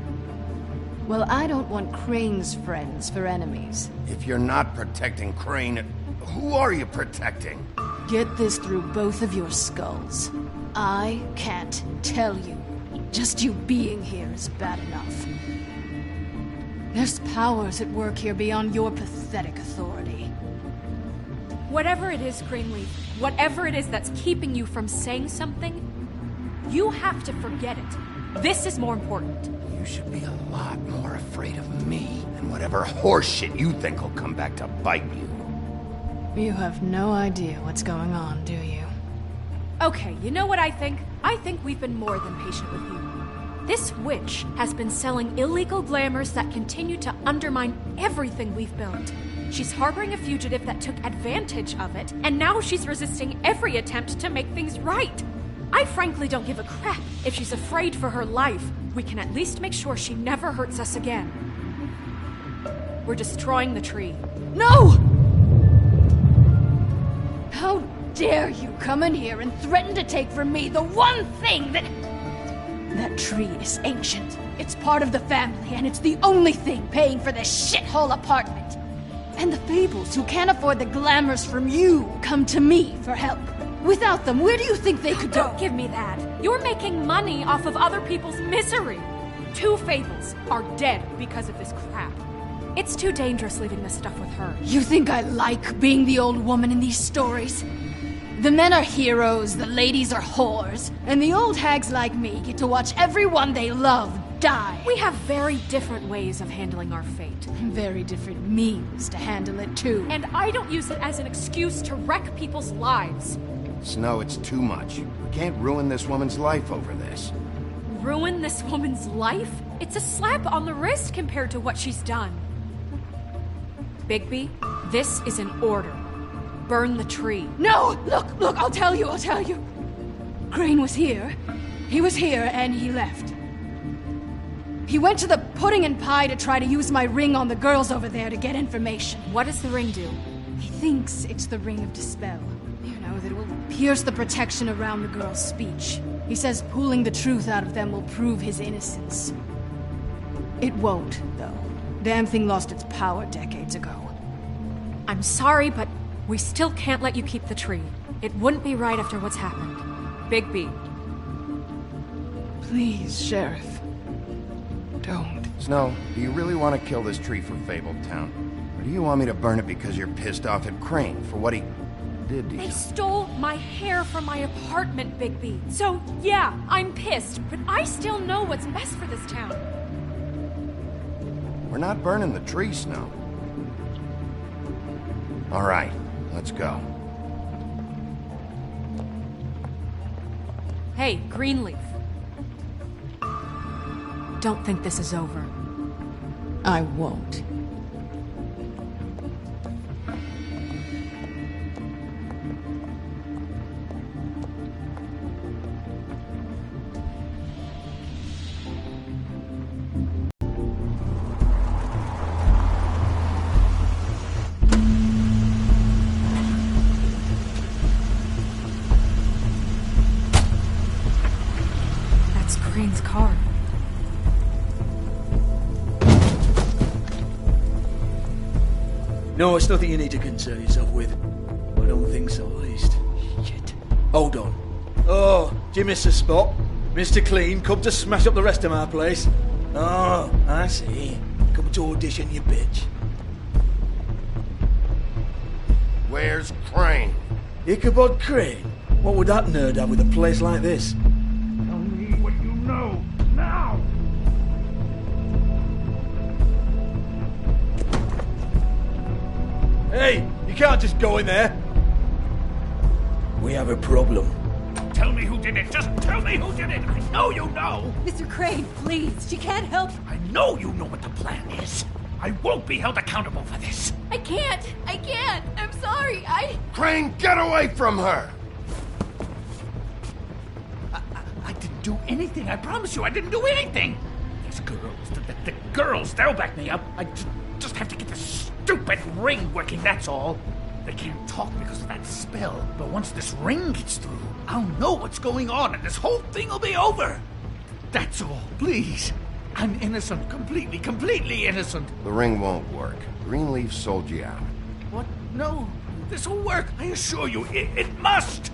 Well, I don't want Crane's friends for enemies. If you're not protecting Crane, who are you protecting? Get this through both of your skulls. I can't tell you. Just you being here is bad enough. There's powers at work here beyond your pathetic authority. Whatever it is, Greenleaf, whatever it is that's keeping you from saying something, you have to forget it. This is more important. You should be a lot more afraid of me than whatever horseshit you think will come back to bite you. You have no idea what's going on, do you? Okay, you know what I think? I think we've been more than patient with you. This witch has been selling illegal glamours that continue to undermine everything we've built. She's harboring a fugitive that took advantage of it, and now she's resisting every attempt to make things right. I frankly don't give a crap if she's afraid for her life. We can at least make sure she never hurts us again. We're destroying the tree. No! How dare you come in here and threaten to take from me the one thing that... That tree is ancient. It's part of the family, and it's the only thing paying for this shithole apartment. And the Fables, who can't afford the glamours from you, come to me for help. Without them, where do you think they could go? Don't give me that. You're making money off of other people's misery. 2 Fables are dead because of this crap. It's too dangerous leaving this stuff with her. You think I like being the old woman in these stories? The men are heroes, the ladies are whores, and the old hags like me get to watch everyone they love die. We have very different ways of handling our fate. Very different means to handle it, too. And I don't use it as an excuse to wreck people's lives. Snow, it's too much. We can't ruin this woman's life over this. Ruin this woman's life? It's a slap on the wrist compared to what she's done. Bigby, this is an order. Burn the tree. No! Look, I'll tell you. Crane was here. He was here, and he left. He went to the pudding and pie to try to use my ring on the girls over there to get information. What does the ring do? He thinks it's the ring of dispel. You know, that it will pierce the protection around the girls' speech. He says pulling the truth out of them will prove his innocence. It won't, though. Damn thing lost its power decades ago. I'm sorry, but we still can't let you keep the tree. It wouldn't be right after what's happened. Bigby. Please, Sheriff. Don't. Snow, do you really want to kill this tree for Fabletown? Or do you want me to burn it because you're pissed off at Crane for what he did to you? They stole my hair from my apartment, Bigby. So, yeah, I'm pissed, but I still know what's best for this town. We're not burning the tree, Snow. All right, let's go. Hey, Greenleaf. Don't think this is over. I won't. That's Crane's car. No, it's nothing you need to concern yourself with. I don't think so, at least. Shit. Hold on. Oh, do you miss the spot? Mr. Clean, come to smash up the rest of my place. Oh, I see. Come to audition, you bitch. Where's Crane? Ichabod Crane? What would that nerd have with a place like this? Tell me what you know, now! Hey, you can't just go in there. We have a problem. Tell me who did it. Just tell me who did it. I know you know. Mr. Crane, please. She can't help. I know you know what the plan is. I won't be held accountable for this. I can't. I'm sorry. Crane, get away from her! I didn't do anything. I promise you, I didn't do anything. These girls, the girls, they'll back me up. I just have to get this stupid ring working, that's all. They can't talk because of that spell, but once this ring gets through, I'll know what's going on and this whole thing will be over. That's all, please. I'm innocent, completely innocent. The ring won't work. Greenleaf sold you out. What? No, this will work. I assure you, it must.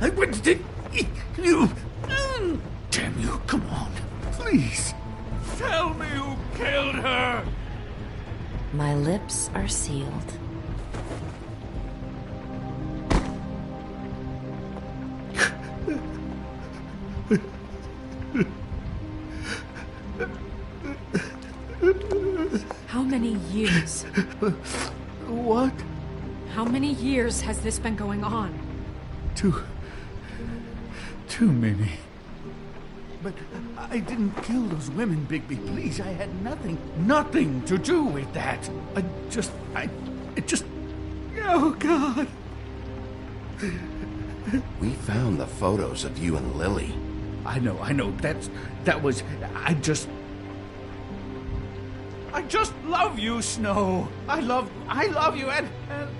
I wouldn't. You. Damn you, come on. Please. Tell me who killed her. My lips are sealed. How many years? What? How many years has this been going on? Too many. But I didn't kill those women, Bigby. Please, I had nothing to do with that. It just... Oh, God. We found the photos of you and Lily. I know. That was... I just love you, Snow. I love you, and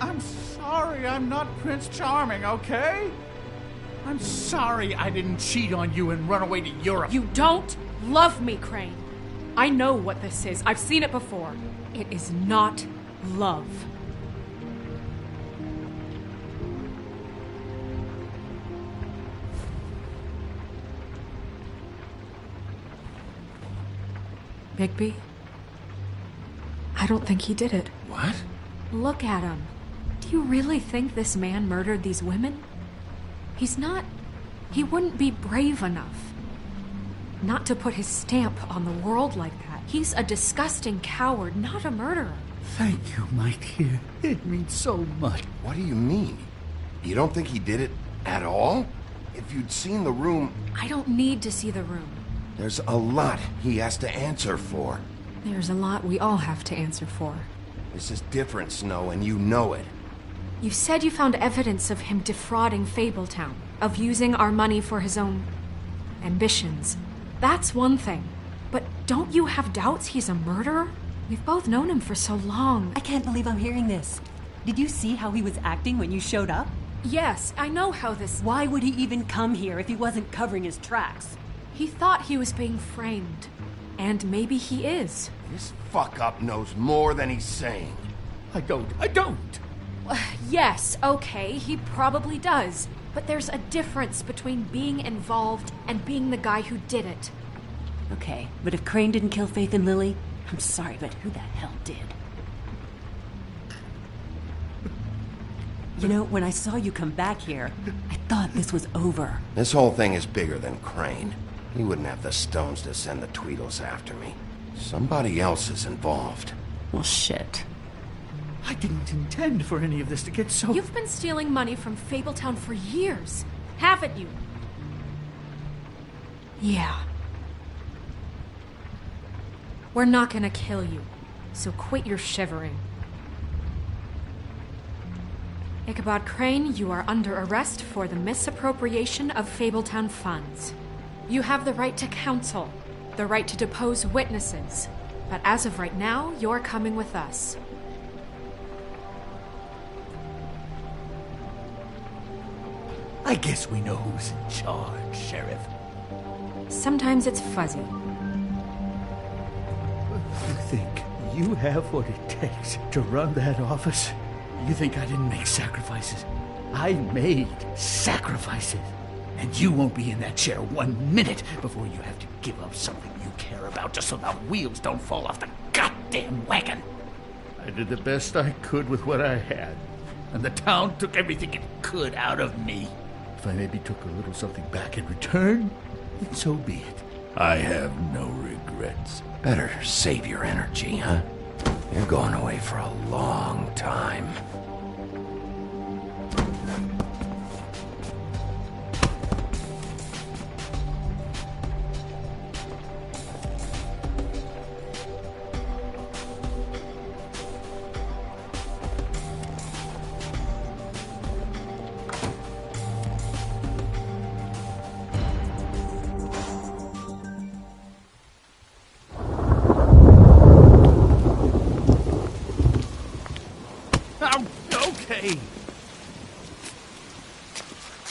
I'm sorry I'm not Prince Charming, okay? I'm sorry I didn't cheat on you and run away to Europe. You don't love me, Crane. I know what this is. I've seen it before. It is not love. Bigby? I don't think he did it. What? Look at him. Do you really think this man murdered these women? He's not... He wouldn't be brave enough. Not to put his stamp on the world like that. He's a disgusting coward, not a murderer. Thank you, my dear. It means so much. What do you mean? You don't think he did it at all? If you'd seen the room... I don't need to see the room. There's a lot he has to answer for. There's a lot we all have to answer for. This is different, Snow, and you know it. You said you found evidence of him defrauding Fabletown, of using our money for his own ambitions. That's one thing. But don't you have doubts he's a murderer? We've both known him for so long. I can't believe I'm hearing this. Did you see how he was acting when you showed up? Yes, I know how this... Why would he even come here if he wasn't covering his tracks? He thought he was being framed. And maybe he is. This fuck-up knows more than he's saying. I don't. Yes, okay, he probably does. But there's a difference between being involved and being the guy who did it. Okay, but if Crane didn't kill Faith and Lily, I'm sorry, but who the hell did? You know, when I saw you come back here, I thought this was over. This whole thing is bigger than Crane. He wouldn't have the stones to send the Tweedles after me. Somebody else is involved. Well, shit. I didn't intend for any of this to get so... You've been stealing money from Fabletown for years, haven't you? Yeah. We're not gonna kill you, so quit your shivering. Ichabod Crane, you are under arrest for the misappropriation of Fabletown funds. You have the right to counsel, the right to depose witnesses, but as of right now, you're coming with us. I guess we know who's in charge, Sheriff. Sometimes it's fuzzy. You think you have what it takes to run that office? You think I didn't make sacrifices? I made sacrifices. And you won't be in that chair 1 minute before you have to give up something you care about just so the wheels don't fall off the goddamn wagon. I did the best I could with what I had, and the town took everything it could out of me. If I maybe took a little something back in return, then so be it. I have no regrets. Better save your energy, huh? You're going away for a long time.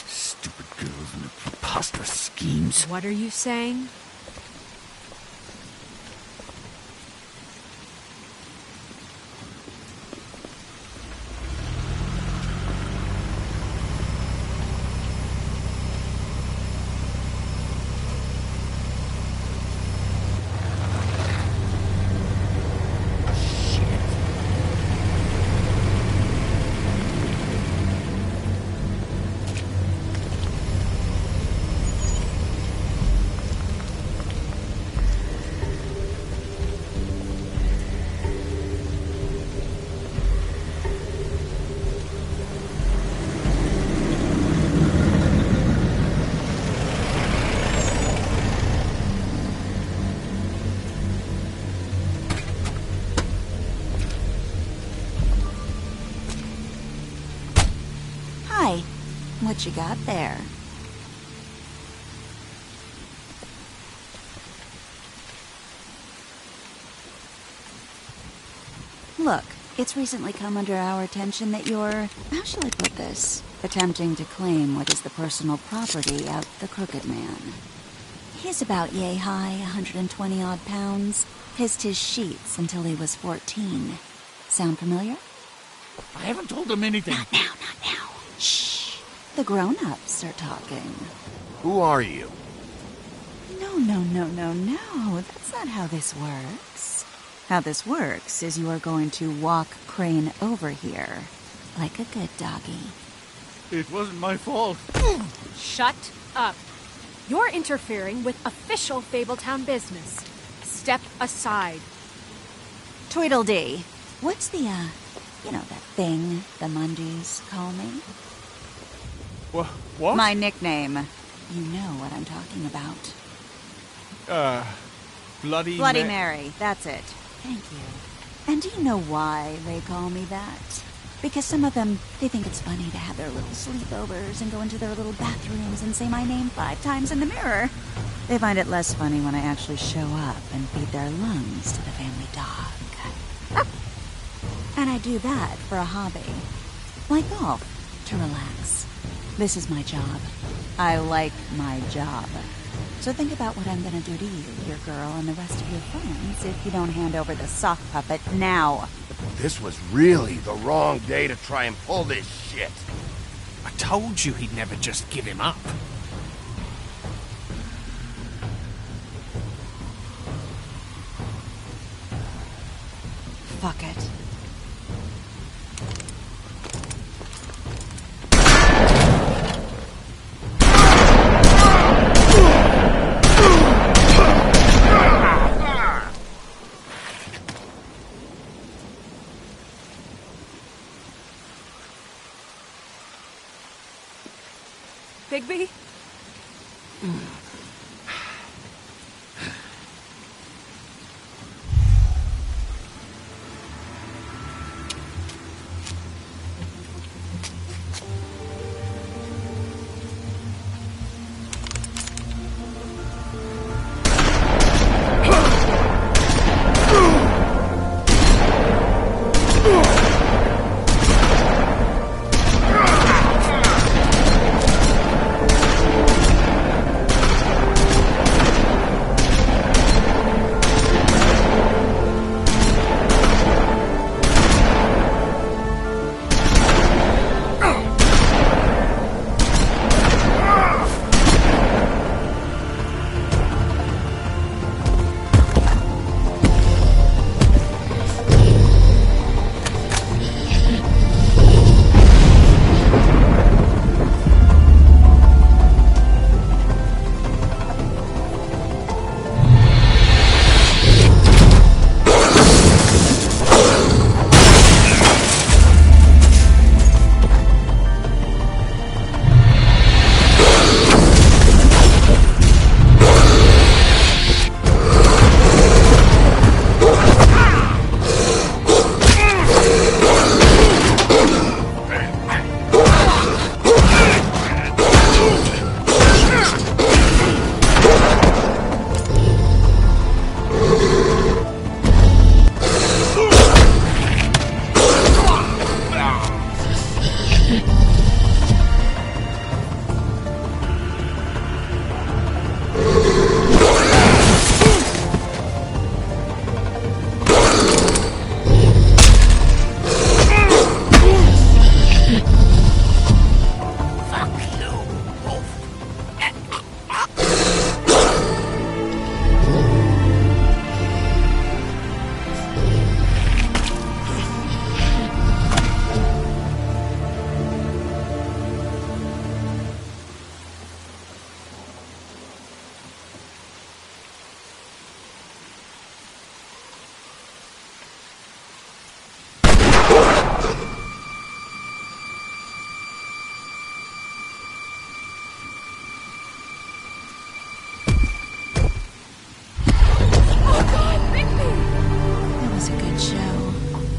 Stupid girls and their preposterous schemes. What are you saying? What you got there? Look, it's recently come under our attention that you're, how shall I put this, attempting to claim what is the personal property of the Crooked Man. He's about yay high, 120 odd pounds, pissed his sheets until he was 14. Sound familiar? I haven't told him anything. Not now, not now. Shh. The grown-ups are talking. Who are you? No. That's not how this works. How this works is you are going to walk Crane over here. Like a good doggy. It wasn't my fault. Shut up. You're interfering with official Fabletown business. Step aside. Tweedledee. What's the, you know, that thing the Mundies call me? What? My nickname. You know what I'm talking about. Bloody Mary. That's it. Thank you. And do you know why they call me that? Because some of them, they think it's funny to have their little sleepovers and go into their little bathrooms and say my name 5 times in the mirror. They find it less funny when I actually show up and feed their lungs to the family dog. And I do that for a hobby. Like golf, to relax. This is my job. I like my job. So think about what I'm gonna do to you, your girl, and the rest of your friends if you don't hand over the sock puppet now. This was really the wrong day to try and pull this shit. I told you he'd never just give him up. Fuck it. Bigby?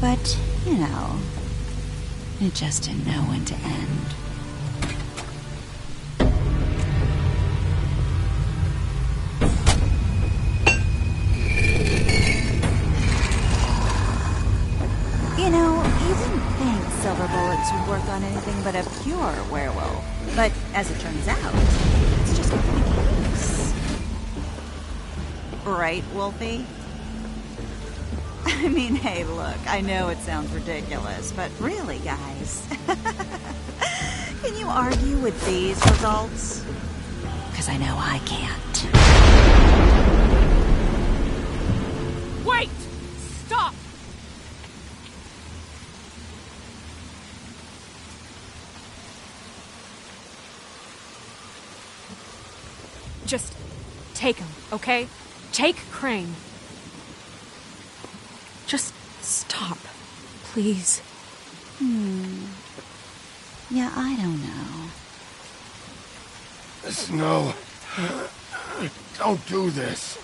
But, you know, it just didn't know when to end. You know, you didn't think silver bullets would work on anything but a pure werewolf. But as it turns out, it's just not the case. Right, Wolfie? I mean, hey, look, I know it sounds ridiculous, but really, guys, can you argue with these results? Because I know I can't. Wait! Stop! Just take him, okay? Take Crane. Just stop, please. Yeah, I don't know. Snow, don't do this.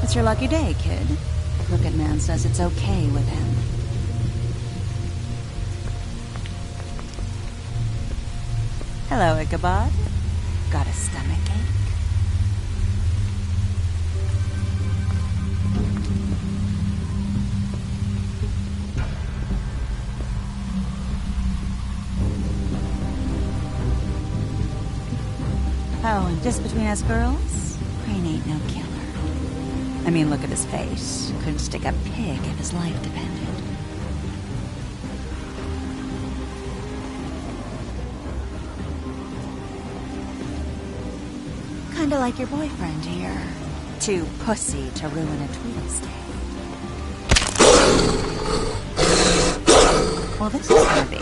It's your lucky day, kid. Crooked Man says it's okay with him. Hello, Ichabod. Got a stomachache? Oh, and just between us girls, Crane ain't no killer. I mean, look at his face. Couldn't stick a pig if his life depended. Kinda like your boyfriend here. Too pussy to ruin a Tweedle's day. Well, this is gonna be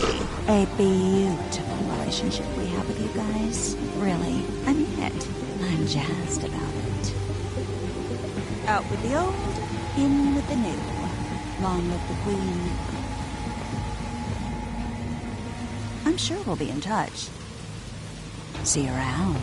a beautiful relationship we have with you guys. Really, I mean it. I'm jazzed about it. Out with the old, in with the new. Long live the Queen. I'm sure we'll be in touch. See you around.